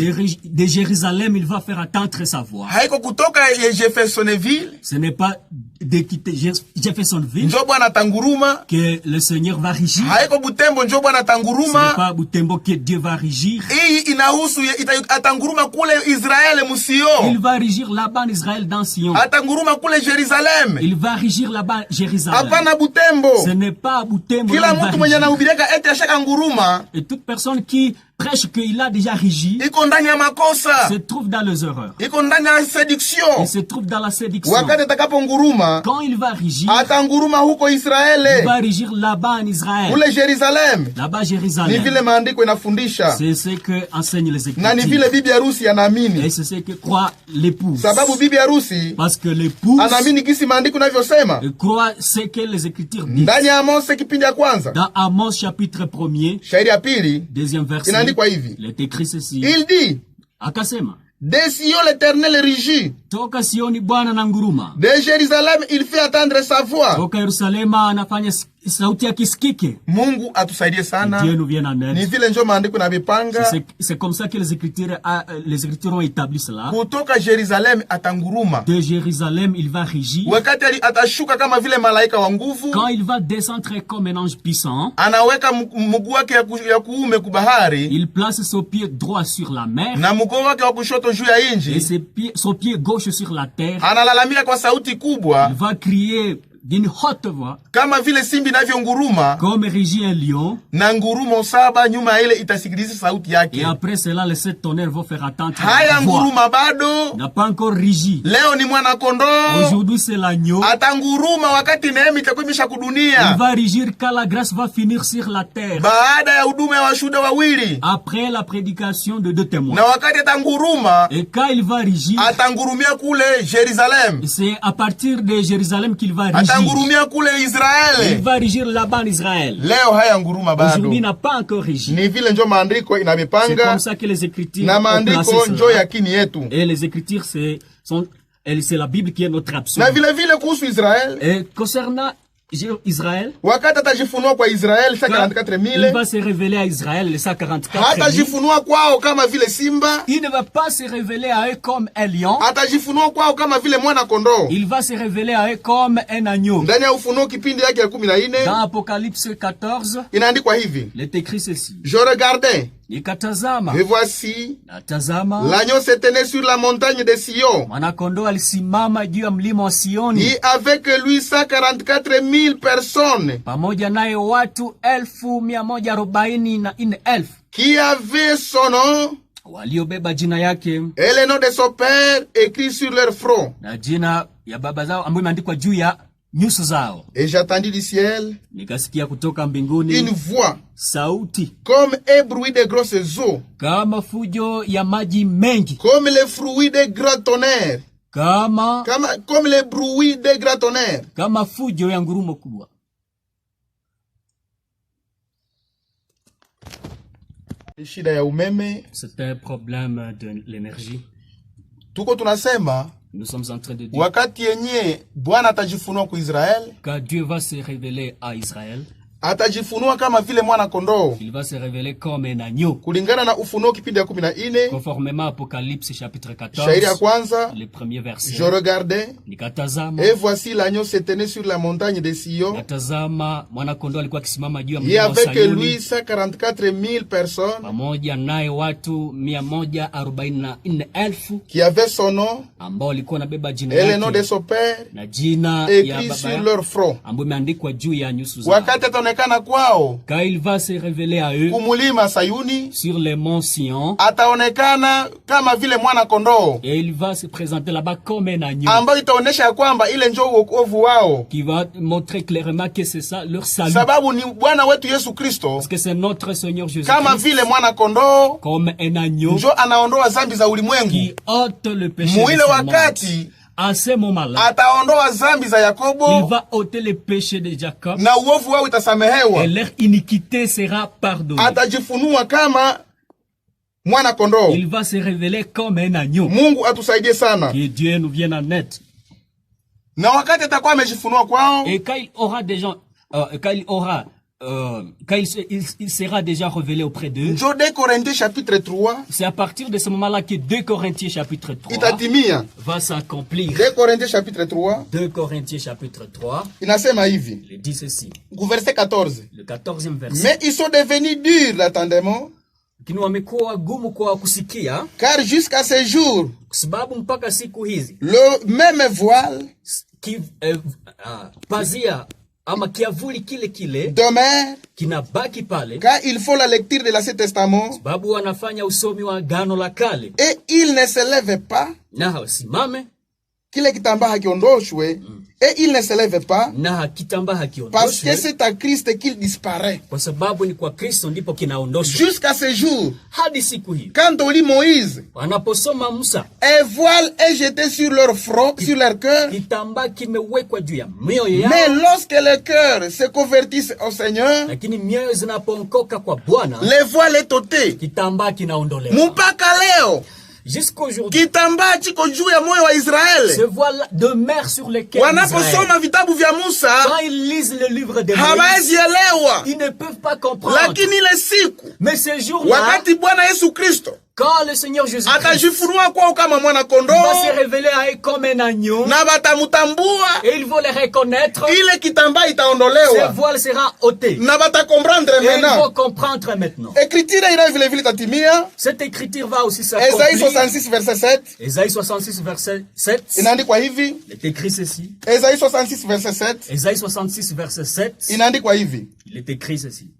De Jérusalem, il va faire attendre sa voix. Haiko kutoka Jeffersonville, Ce n'est pas de quitter Jeffersonville, njo Bwana atanguruma. que le Seigneur va régir. Haiko Butembo njo Bwana Ce n'est atanguruma. pas Butembo que Dieu va régir. Hii inahusu atanguruma kule Israeli musio. Il va régir là-bas en Israël dans Sion. Atanguruma kule Jerusalem. Il va régir là-bas Jérusalem. Hapana Butembo. Ce n'est pas Butembo. Kila il va mtu mwenye régir. anahubiriaka eti ashaka nguruma Et toute personne qui prêche qu'il a déjà régi iko ndani ya makosa, se trouve dans les erreurs. iko ndani ya séduction. Il se trouve dans la séduction. Wakati atakapo nguruma, Quand il va régir, atanguruma huko il Israeli, va régir là-bas en Israël. kule Jerusalem. Là-bas Ni Jérusalem. vile maandiko inafundisha C'est ce que enseignent les na ni Écritures. vile bibi harusi Et anaamini, c'est ce que croit l'épouse. sababu bibi harusi Parce que l'épouse anaamini gisi maandiko inavyosema croit ce que les Écritures disent. ndani ya Mose kipindi ya kwanza Dans Amos chapitre 1er, shairi ya pili deuxième verset, inaandikwa hivi, il est écrit ceci. il dit Akasema, de Sion l'Éternel rugit, toka Sioni Bwana na nguruma. de Jérusalem il fait attendre sa voix. Toka Yerusalema anafanya sauti yake isikike. Mungu atusaidie sana. Dieu nous vienne en Ni aide. vile njo maandiko na vipanga. C'est comme ça que les Écritures ont établi cela. Kutoka Jerusalem atanguruma, De Jérusalem, il va régir. wakati atashuka kama vile malaika wa nguvu, Quand il va descendre comme un ange puissant, anaweka mguu wake ya kuume kubahari il place son pied droit sur la mer na mguu wake wa kushoto juu ya et inji. son pied gauche sur la terre. Analalamika kwa sauti kubwa Il va crier d'une haute voix, kama vile simbi inavyonguruma, comme rugit un lion. na ngurumo saba nyuma ya ile itasikiliza sauti Et yake. après cela, les 7 tonnerres vont faire attendre Haya la voix. nguruma bado. N'a pas encore rugi. Leo ni mwana kondoo Aujourd'hui, c'est l'agneau. atanguruma wakati neema itakuwa imesha Il kudunia, va rugir quand la grâce va finir sur la terre. baada ya huduma ya washuhuda wawili. Après la prédication de 2 témoins. Na wakati atanguruma, Et quand il va rugir, atangurumia kule Jerusalem, c'est à partir de Jérusalem qu'il va rugir. atangurumia kule Il Israeli. va rugir là-bas en Israël. Leo haya nguruma bado. Aujourd'hui, il n'a pas encore rugi. Ni vile njo maandiko C'est inavipanga, comme ça que les Écritures na ont placé maandiko njo cela. yakini yetu. Et les Écritures, c'est la Bible qui est notre absolu. Na vile vile kuhusu Israel, Et concernant Israël, wakati atajifunua kwa Israel saa il 44,000, va se révéler à Israël, les 144 000. hatajifunua kwao kama vile simba, Il ne va pas se révéler à eux comme un lion. atajifunua kwao kama vile mwana kondoo. Il va se révéler à eux comme un agneau. Ndani ya Ufunuo kipindi yake ya 14 Dans Apocalypse 14, inaandikwa hivi, il est écrit ceci. je regardais Nikatazama, et voici natazama, l'agneau se tenait sur la montagne de Sion, mwana-kondoo alisimama juu ya mlima wa Sioni, et avec lui 144,000 personnes pamoja naye watu 144,000 qui avaient son nom waliobeba jina yake et le nom de son père écrit sur leur front. na jina ya baba zao ambayo imeandikwa juu ya nyuso zao. Et j'attendis du ciel Nikasikia kutoka une mbinguni voix sauti comme un bruit de grosses eaux, kama fujo ya maji mengi, comme le fruit de grands tonnerres, comme le bruit de grands tonnerres. kama fujo ya ngurumo kubwa. Shida ya umeme, C'est un problème de l'énergie. tuko tunasema Nous sommes en train de dire wakati yenye Bwana atajifunua ku Israel, que Dieu va se révéler à Israël. atajifunua kama vile mwana kondoo, Il va se révéler comme un agneau. kulingana na Ufunuo kipindi ya 14 Conformément à Apocalypse chapitre 14, shairi ya kwanza. le premier verset. Je regardais Nikatazama, et voici l'agneau se tenait sur la montagne de Sion, natazama mwana-kondoo alikuwa akisimama juu ya et mlima wa avec lui Sayuni, 144,000 personnes pamoja naye watu 144,000 qui avaient son nom ambao walikuwa nabeba jina et le nom de yake son père na jina ya écrit baba sur yake leur front. ambayo imeandikwa juu ya nyuso zao. Wakati ataonekana kwao Quand il va se révéler à eux kumulima Sayuni, sur les monts Sion, ataonekana kama vile mwana kondoo, et il va se présenter là-bas comme un agneau, ambayo itaonesha kwamba ile njo wokovu wao, qui va montrer clairement que c'est ça leur salut. sababu ni Bwana wetu Yesu Kristo Parce que c'est notre Seigneur kama Jésus-Christ, vile mwana kondoo comme un agneau njo anaondoa zambi za ulimwengu. qui ôte le péché Muile de ce wakati monde. À ce moment-là, ataondoa zambi za il Yakobo va ôter le péché de Jacob na uovu wao itasamehewa. et leur iniquité sera pardonnée. Atajifunua kama mwana kondoo. Il va se révéler comme un agneau. Mungu atusaidie sana. Que Dieu nous vienne en aide. Na wakati atakuwa amejifunua kwao, Et quand il aura des gens, quand il aura quand il sera déjà révélé auprès d'eux. Njo 2 Corinthiens chapitre 3 C'est à partir de ce moment-là que 2 Corinthiens chapitre 3 itatimia. va s'accomplir. 2 Corinthiens chapitre 3 2 Corinthiens chapitre 3, inasema hivi, il dit ceci. verset 14. Le 14e verset. Mais ils sont devenus durs d'attendement, Lakini wamekuwa gumu kwa kusikia, car jusqu'à ce jour, kwa sababu mpaka siku hizi le même voile pazia ama kiavuli kile kile demeure, kinabaki pale, car il faut la lecture de l'Ancien Testament, sababu wanafanya usomi wa Agano la Kale et il ne se lève pas, na hawasimame kile kitambaa hakiondoshwe, et il ne se lève pas, na kitambaa parce hakiondoshwe, que c'est à Christ qu'il disparaît. kwa sababu ni kwa Kristo ndipo kinaondoshwa. Jusqu'à ce jour, Hadi siku hii quand on lit Moïse, wanaposoma Musa, un voile est jeté sur leur front, sur leur cœur. kitambaa kimewekwa juu ya mioyo yao, Mais lorsque le cœur se convertisse au Seigneur, lakini mioyo zinapoongoka kwa Bwana, le voile est ôté. kitambaa kinaondolewa. Mpaka leo Jusqu'aujourd'hui, kitambaa chiko juu ya moyo wa ce Israeli. voile demeure sur lesquels Wanaposoma vitabu vya Musa quand ils lisent le livre de Moïse, hawezi elewa, ils ne peuvent pas comprendre. lakini ile siku Mais ces jours-là, wakati Bwana Yesu Kristo quand le Seigneur Jésus-Christ atajifunua kwao kama mwana kondoo va se révéler à eux comme un agneau, na batamutambua, et ils vont les reconnaître, ile kitambaa ce itaondolewa voile sera ôté. na batakomprendre Et ils vont maintenant. comprendre maintenant. Écriture ile vile vile tatimia. Cette écriture va aussi Esaïe s'accomplir. 66 verset 7 Ésaïe 66 verset 7. inaandikwa hivi. Il est écrit ceci. Esaïe 66 verset 7 Ésaïe 66 verset 7. inaandikwa hivi. Il est écrit ceci.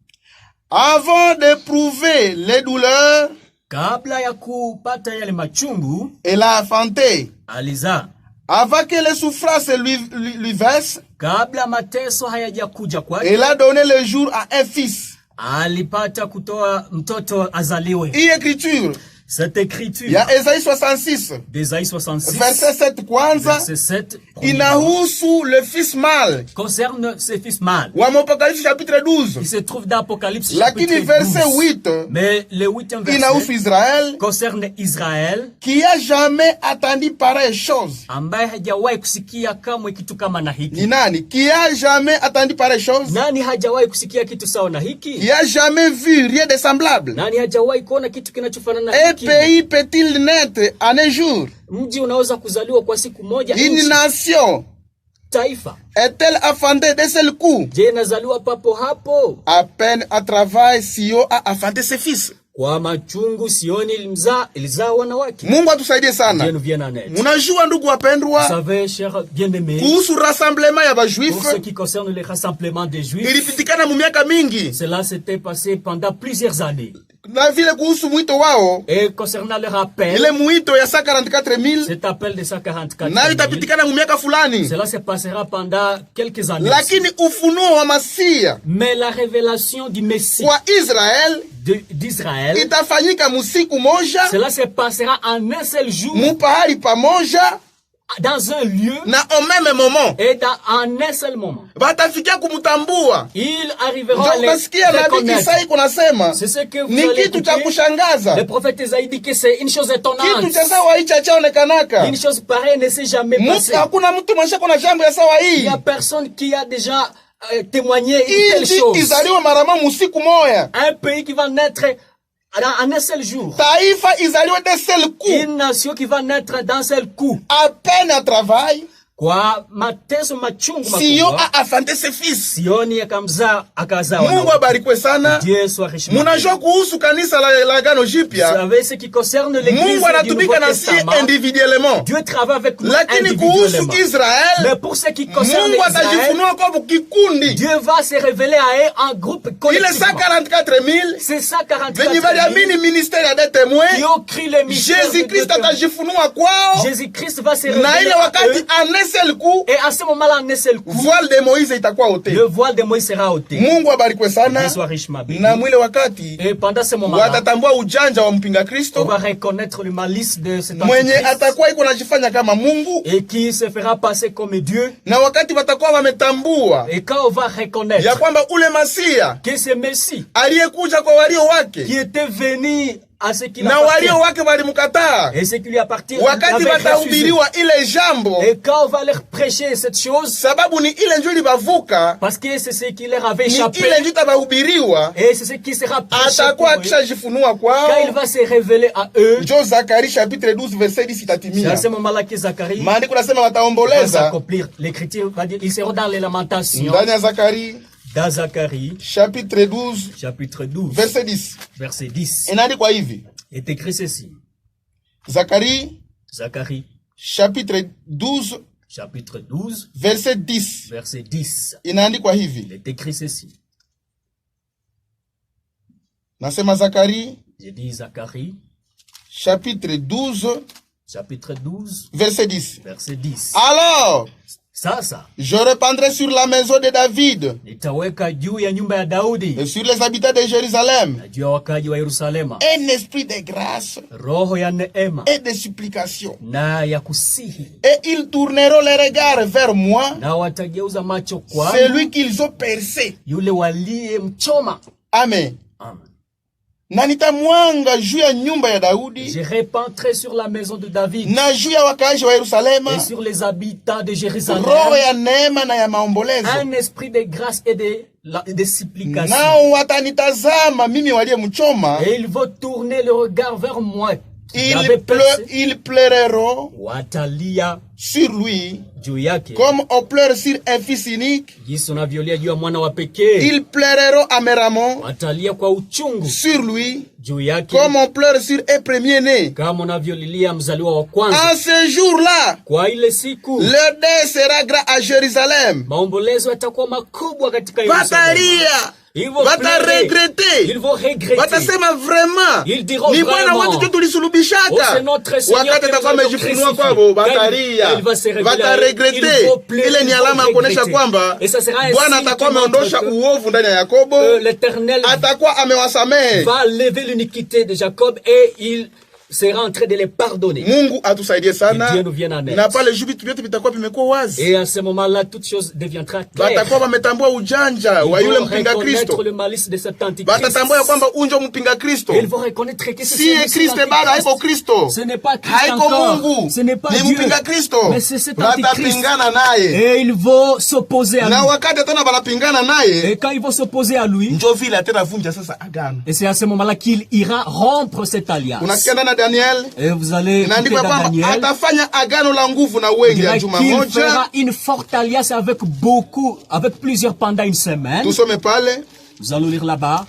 Avant d'éprouver les douleurs Kabla ya kupata yale machungu, et la fante, alizaa. avant que les souffrances lui versent, Kabla mateso hayajakuja kwake, il a donné le jour à un fils. alipata kutoa mtoto azaliwe. Hii écriture Cette écriture ya Esaïe 66 d'Ésaïe 66 verset 7 kwanza verset 7 inahusu le fils mâle concerne ses fils mâles. wa Apocalypse chapitre 12, Il se trouve dans Apocalypse lakini chapitre verset 12. 8 Mais le 8e inahusu verset Israël concerne Israël, qui a jamais attendu pareille chose. ambaye hajawahi kusikia kamwe kitu kama na Ni hiki. nani? Qui a jamais attendu pareille chose? Nani hajawahi kusikia kitu sawa na hiki? Qui a jamais vu rien de semblable? Nani hajawahi kuona kitu kinachofanana na Un hiki? pays peut-il naître en un jour? Mji unaweza kuzaliwa kwa siku moja. Une Nchi, nation taifa, est-elle affantée d'un seul coup? je, inazaliwa papo hapo? À peine à travail, Sio a enfanté ses fils. Kwa machungu Sioni ilizaa wanawake. Mungu atusaidie Dieu sana. nous vienne en aide. Munajua ndugu Vous wapendwa, savez, chers bien-aimés, kuhusu rassemblement ya pour bajuif ce qui concerne les rassemblements des Juifs, ilipitikana mu miaka mingi, cela s'était passé pendant plusieurs années. na vile kuhusu mwito wao, Et concernant leur appel, ile mwito ya 144,000 cet appel de 144 nayo 000, itapitikana mu miaka fulani, cela se passera pendant quelques années. lakini ufunuo wa Masia Mais la révélation du Messie kwa Israel d'Israël, itafanyika musiku moja cela se passera en un seul jour, mu pahali pamoja dans un lieu na au même moment, et en un seul moment. batafikia kumutambua. Ils arriveront Ndio à les unasikia nabii reconnaître. Isai kunasema C'est ce que vous ni allez kitu cha écouter. kushangaza, Le prophète Isaïe dit que c'est une chose kitu étonnante. cha sawa hii chaonekanaka. Une chose pareille ne s'est jamais passée. Hakuna mtu mwisha kuna jambo ya sawa Il hii. n'y a personne qui a déjà témoigné une telle Inji chose. izaliwe marama musiku moya, Un pays qui va naître en un seul jour. taifa izaliwe de seul coup, Une nation qui va naître d'un seul coup. à peine à travail, Kwa mateso machungu Sio makubwa, a enfanté ses fils. Sioni akazaa Mungu wanawake. abarikwe sana. Dieu soit richement Munajua kuhusu kanisa la Agano Vous Jipya, savez ce qui concerne l'église Mungu du Nouveau anatumika na si Testament. individuellement, Dieu travaille avec nous lakini kuhusu individuellement. Mais Israel pour ce qui concerne Mungu Israël, atajifunua kwa kikundi. Dieu va se révéler à eux en groupe Ile collectivement. 144,000 C'est 144 venye 000 valiamini ministère ya des témoins, qui ont crié le mystère de Jésus Christ Dieu. atajifunua kwao, Jésus-Christ va se na révéler ile à wakati eux. en un seul coup Et à ce moment-là, en un seul coup, voile de Moïse itakuwa ôté. le voile de Moïse sera ôté. Mungu abarikwe sana. Dieu soit richement béni. Na mwile wakati Et pendant ce moment-là, watatambua ujanja wa mpinga on Kristo va reconnaître le malice de cet mwenye antichrist atakuwa iko najifanya kama Mungu, et qui se fera passer comme Dieu. na wakati watakuwa wametambua Et quand on va reconnaître ya kwamba ule Masia que ce Messie aliyekuja kwa walio qui wake était venu à ce qui na l'appartient. walio wake walimkataa. Et ce qui lui appartient, Wakati l'avait refusé. watahubiriwa ile jambo, Et quand on va leur prêcher cette chose, sababu ni ile njoo libavuka, parce que c'est ce qui leur avait ni échappé, ile njoo tabahubiriwa, et c'est ce qui sera prêché pour atakuwa eux. akishajifunua Quand kwao. il va se révéler à eux, Njoo Zakari chapitre 12 verset 10 c'est à itatimia. ce moment-là que Zacharie Maandiko nasema va wataomboleza s'accomplir. L'Écriture va dire, ils seront dans les lamentations. ndani ya Zakari Dans Zacharie, chapitre 12 chapitre 12, verset 10. verset 10, Inaandikwa hivi. est écrit ceci. Zakari Zacharie, chapitre 12 chapitre 12, verset 10. verset 10. Inaandikwa Il hivi. est écrit ceci. Nasema Zakari J'ai dit Zacharie, chapitre 12 chapitre 12, verset 10. verset 10. Alors, Sasa, je répandrai sur la maison de David nitaweka juu ya nyumba ya Daudi et sur les habitants de Jérusalem na juu ya wakaji wa Yerusalema un esprit de grâce roho ya neema et de supplication. na ya kusihi, Et ils tourneront les regards vers moi, na watageuza macho kwa celui qu'ils ont percé. yule waliyemchoma. Amen. Amen. Na nitamwanga juu ya nyumba ya Daudi Je répandrai sur la maison de David na juu ya wakaaji wa Yerusalema et sur les habitants de Jérusalem roho ya neema na ya maombolezo. un esprit de grâce et de supplication. Nao watanitazama mimi waliyemchoma, Et ils vont tourner le regard vers moi. Qui avait percé. ils pleureront Watalia sur lui juu yake comme on pleure sur un fils unique. jinsi unavyolia juu ya mwana wa pekee. Ils pleureront amèrement Watalia kwa uchungu sur lui juu yake comme on pleure sur un premier-né. kama unavyolilia mzaliwa wa kwanza. En ce jour-là, Kwa ile siku le deuil sera grand à Jérusalem. maombolezo yatakuwa makubwa katika Yerusalemu. Watalia, Ils vont wataregrete, Ils vont regretter. watasema vraiment Ils diront ni Bwana vraiment, wetu tu oh, tulisulubishaka. c'est notre Seigneur Wakati qui atakuwa nous a amejifunua crucifié. kwabo, Quand watalia, il va se révéler, wataregrete. il faut pleurer, Ile ni il faut alama ya kuonesha regretter. kwamba Et ça sera un Bwana signe atakuwa qui montre ameondosha que, uovu ndani ya Yakobo, l'Éternel atakuwa amewasamehe. va lever l'iniquité de Jacob et il sera en train de les pardonner. Mungu atusaidie sana. Que Dieu nous vienne en aide. Na pale juu vitu vyote vitakuwa vimekuwa wazi. Et à ce moment-là, toute chose deviendra claire. Batakuwa wametambua ujanja Ils wa yule vont mpinga reconnaître Kristo. le malice de cet antichrist. Batatambua ya kwamba unjo mpinga Kristo. Ils vont reconnaître que c'est Si Kristo bado haiko Kristo, Ce n'est pas Christ haiko encore. Mungu, Ce n'est pas ni Dieu. mpinga Kristo. Mais c'est cet antichrist. Watapingana naye. Et ils vont s'opposer à Na lui. wakati tena banapingana naye, Et quand ils vont s'opposer à lui, njo vile tena vunja sasa agano. et c'est à ce moment-là qu'il ira rompre cette alliance. Unasikia ndani ya Daniel? Et vous allez écouter Inaandikwa dans kwamba Daniel, atafanya agano la nguvu na il wengi dira ya juma qu'il moja. fera une forte alliance avec plusieurs pendant une semaine. Tusome pale Nous allons lire là-bas,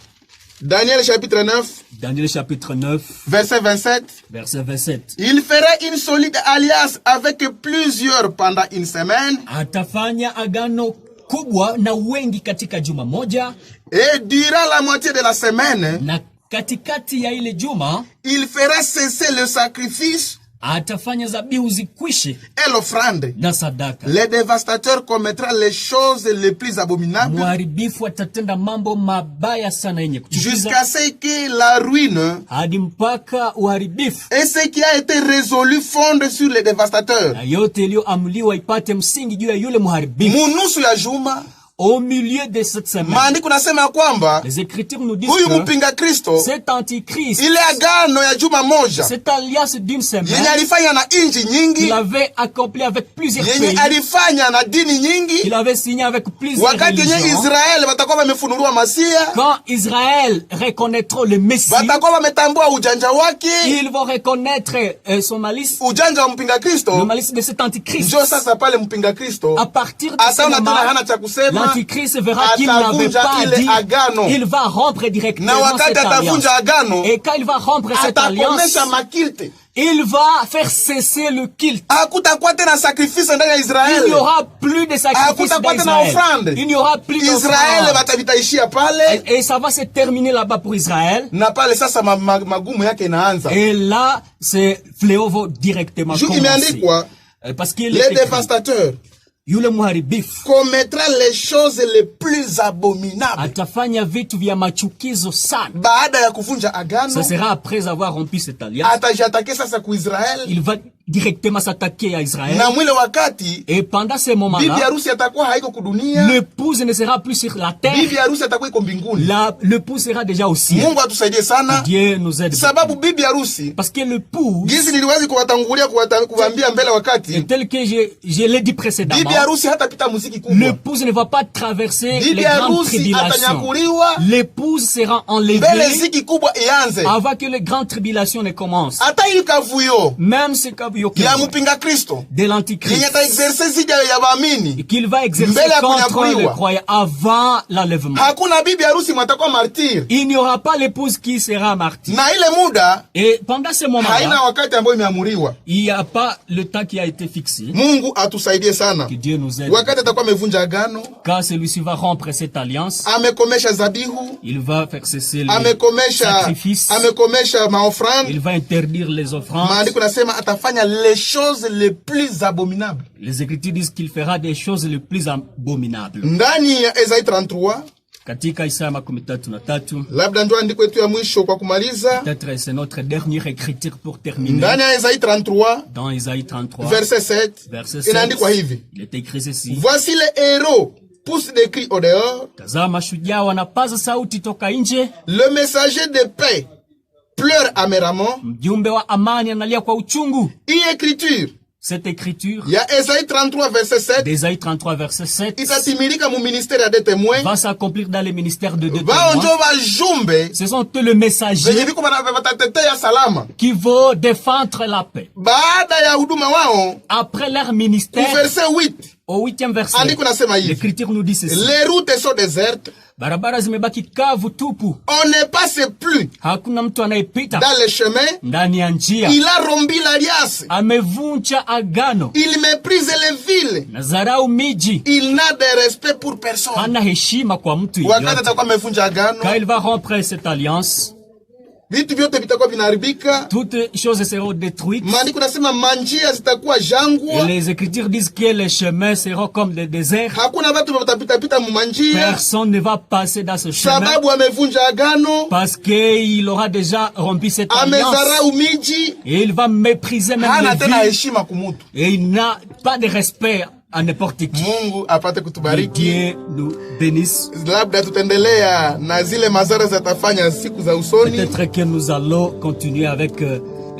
Daniel chapitre 9 Daniel chapitre 9, verset 27. verset 27. Il fera une solide alliance avec plusieurs pendant une semaine Atafanya agano kubwa na wengi katika juma moja, et durant la moitié de la semaine, na katikati ya ile juma il fera cesser le sacrifice atafanya zabihu zikwishe et l'offrande. na sadaka. Les dévastateurs commettra les choses les plus abominables Mharibifu atatenda mambo mabaya sana yenye kuchukiza jusqu'à ce que la ruine hadi mpaka uharibifu et ce qui a été résolu fonde sur les dévastateurs. na yote iliyoamliwa ipate msingi juu ya yule mharibifu. Munusu ya juma, Au milieu de cette semaine, maandiko nasema kwamba les Écritures nous disent huyu que mpinga Kristo cet antichrist, ile agano ya juma moja cette alliance d'une yenye semaine, alifanya na inji nyingi, qu'il avait accompli avec plusieurs yenye pays, alifanya na dini nyingi, qu'il avait signé avec plusieurs wakati yenye religions. Israeli watakuwa wamefunuliwa Masia, Quand Israël reconnaîtra le Messie, watakuwa wametambua ujanja wake, ils vont reconnaître son malice, ujanja wa mpinga le Kristo. malice de cet antichrist. Njo sasa pale mpinga Kristo À partir de ce ataona tena moment, hana cha kusema, l'antichrist verra qu'il n'avait atavunja pas ile dit, agano, il va rompre directement na wakati cette alliance. atavunja agano Et quand il va rompre cette alliance, atakomesha makilte. il va faire cesser le culte. Hakutakuwa tena sacrifice ndani ya Il n'y Israeli. aura plus de sacrifices Hakutakuwa tena d'Israël. offrande. Il n'y aura plus Israeli d'offrande. batavitaishia pale, Et ça va se terminer là-bas pour Israël. na pale sasa magumu yake inaanza. Et là, ce fléau va directement Juu commencer. imeandikwa Parce qu'il les est écrit, dévastateurs yule mharibifu commettra les choses les plus abominables. atafanya vitu vya machukizo sana. Baada ya kuvunja agano, Ça sera après avoir rompu cette alliance. atajatake sasa ku Israeli, directement s'attaquer à Israël. Na mwile wakati Et pendant ces bibi moments-là, harusi atakuwa haiko kudunia, l'épouse ne sera plus sur la terre. bibi harusi atakuwa iko mbinguni. L'épouse sera déjà au ciel. Mungu atusaidie sana. Dieu nous aide. Sababu bibi harusi, Parce que l'épouse, gizi niliwazi kuwatangulia kuwaambia mbele et wakati, tel que je l'ai dit précédemment, bibi harusi hatapita muziki kubwa. l'épouse ne va pas traverser Bibi les grandes harusi tribulations. atanyakuliwa L'épouse sera mbele enlevée ziki kubwa ianze. avant que les grandes tribulations ne commencent. Hata hii kavuyo Même ce qu'Abiyoke ya mpinga Kristo de yenye l'Antichrist, ta exercer zidi ya waamini, qu'il va exercer mbele ya contre kunyakuliwa. les croyants avant l'enlèvement. hakuna bibi harusi mwatakuwa martir. Il n'y aura pas l'épouse qui sera martyre. Na ile muda Et pendant ce haina moment-là, wakati ambao imeamuriwa. il n'y a pas le temps qui a été fixé. Mungu atusaidie sana. Que Dieu nous aide. Wakati atakuwa amevunja agano, Quand celui-ci va rompre cette alliance, amekomesha zabihu, il va faire cesser les amekomesha sacrifices, amekomesha maofrande. il va interdire les offrandes. Maandiko nasema atafanya les choses les plus abominables. Les Écritures disent qu'il fera des choses les plus abominables. Ndani ya Esaïe 33, Katika Isaya 33, labda ndio andiko yetu ya mwisho kwa kumaliza. peut-être c'est notre dernière écriture pour terminer. Ndani ya Esaïe 33 Dans Isaïe 33, verset 7 verset 7, inaandikwa hivi: il est écrit ceci. voici les héros poussent des cris au dehors, Tazama shujaa wanapaza sauti toka nje, le messager de paix pleure amèrement. mjumbe wa amani analia kwa uchungu. Hii écriture Cette écriture ya Esaïe 33 verset 7 d'Isaïe 33 verset 7 itatimilika mu ministère ya des témoins. va s'accomplir dans les ministères de deux Bao témoins. njo bajumbe Ce sont eux les messagers venye viko batatetea salama qui vont défendre la paix. baada ya huduma wao. Après leur Ku ministère, verset 8 au 8e verset, andiko nasema hivi: l'Écriture nous dit ceci. les routes sont désertes, Barabara zimebaki kavu tupu. on ne passe plus Hakuna mtu anayepita dans les chemins. ndani ya njia. Il a rombi l'alliance, Amevunja agano. il méprise les villes, Nazarau miji. il n'a de respect pour personne. Hana heshima kwa mtu Wakati yeyote. atakuwa amevunja agano, Quand il va rompre cette alliance, vitu vyote vitakuwa vinaharibika. toutes choses seront détruites. Maandiko nasema manjia zitakuwa Et jangwa, les Écritures disent que les chemins seront comme des déserts. hakuna watu watapitapita mu manjia Personne ne va passer dans ce chemin sababu amevunja agano, parce qu'il aura déjà rompu cette alliance. amezarau miji, Et il va mépriser même hana les tena villes. heshima kumutu. Et il n'a pas de respect à n'importe qui. Mungu apate Que kutubariki. Dieu nous bénisse. Labda tutaendelea na zile mazara zatafanya siku za usoni, Peut-être que nous allons continuer avec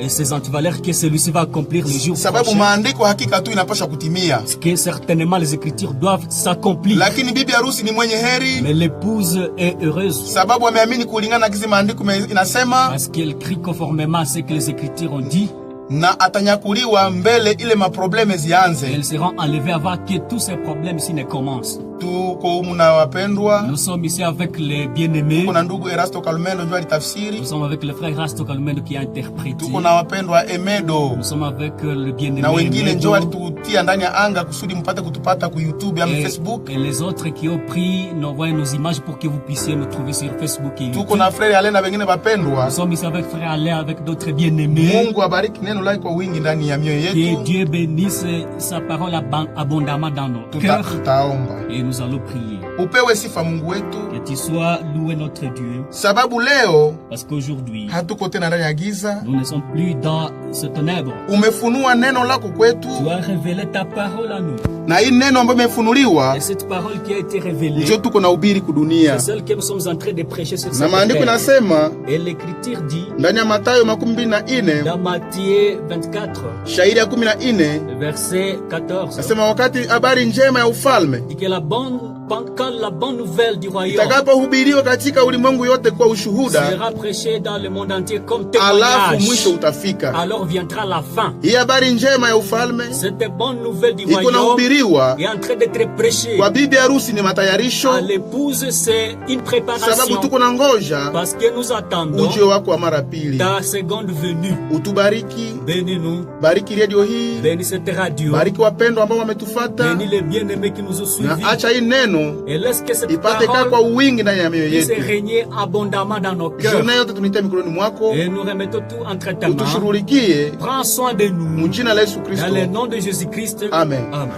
ces antivaleurs que celui-ci va accomplir le jour sababu prochain. maandiko hakika tu inapasha kutimia. Parce que certainement les Écritures doivent s'accomplir. Lakini bibi harusi ni mwenye heri Mais l'épouse est heureuse sababu ameamini kulingana na kizi maandiko inasema, parce qu'elle crie conformément à ce que les Écritures ont dit. na atanyakuliwa mbele ile maprobleme Et zianze. elles seront enlevées avant que tous ces problèmes ici ne commencent. Tuko humu na wapendwa, Nous sommes ici avec les bien-aimés. tuko na ndugu Erasto Kalumendo ndio alitafsiri, Nous sommes avec le frère Rasto Kalumendo qui a interprété. tuko na wapendwa Emedo Nous sommes avec le bien-aimé na wengine Medo. njo walitutia ndani ya anga kusudi mpate kutupata ku YouTube ama Facebook. Et les autres qui ont pris envoyé nos images pour que vous puissiez nous trouver sur Facebook et YouTube. Tuko na frere ale na wengine wapendwa. Nous sommes ici avec frère Alain, avec d'autres bien-aimés. Mungu abariki neno lake kwa wingi ndani ya mioyo Que yetu. Dieu bénisse sa parole abondamment dans nos cœurs. Tutaomba. Et nous allons prier. Upewe sifa Mungu wetu, Que tu sois loué notre Dieu. sababu leo Parce qu'aujourd'hui, hatuko tena ndani ya giza. nous ne sommes plus dans ce ténèbre. Umefunua neno lako kwetu, Tu as révélé ta parole à nous. na hii neno ambayo imefunuliwa Et cette parole qui a été révélée, ndio tuko na ubiri kudunia. c'est celle que nous sommes en train de prêcher sur Na cette maandiko terre. nasema Et l'Écriture dit, ndani ya Mathayo 24 dans Matthieu 24, shairi ya 14 verset 14, nasema, wakati habari njema ya ufalme dit que quand la bonne nouvelle du royaume itakapohubiriwa katika ulimwengu yote kwa ushuhuda, sera prêchée dans le monde entier comme alafu mwisho témoignage, utafika. alors viendra la fin. Hii habari njema ya ufalme Cette bonne nouvelle du iko royaume nahubiriwa est en train d'être prêchée. kwa bibi harusi, ni matayarisho, À l'épouse, c'est une sababu préparation. tuko na ngoja Parce que nous attendons ujio wako wa mara pili. ta seconde venue. Utubariki, Bénis-nous, bariki redio hii, bénis cette radio, bariki wapendwa ambao wametufata, bénis les bien-aimés qui nous ont suivis. na acha hii neno Et laisse que cette ipate kaa kwa parole wingi ndani ya mioyo puisse yetu. régner abondamment dans nos cœurs. Journée yote tunitia mikononi mwako, Et nous remettons tout entre ta main. utushughulikie Prends soin de nous. mujina la Yesu Dans Kristo, le nom de Jésus-Christ. amen. Amen.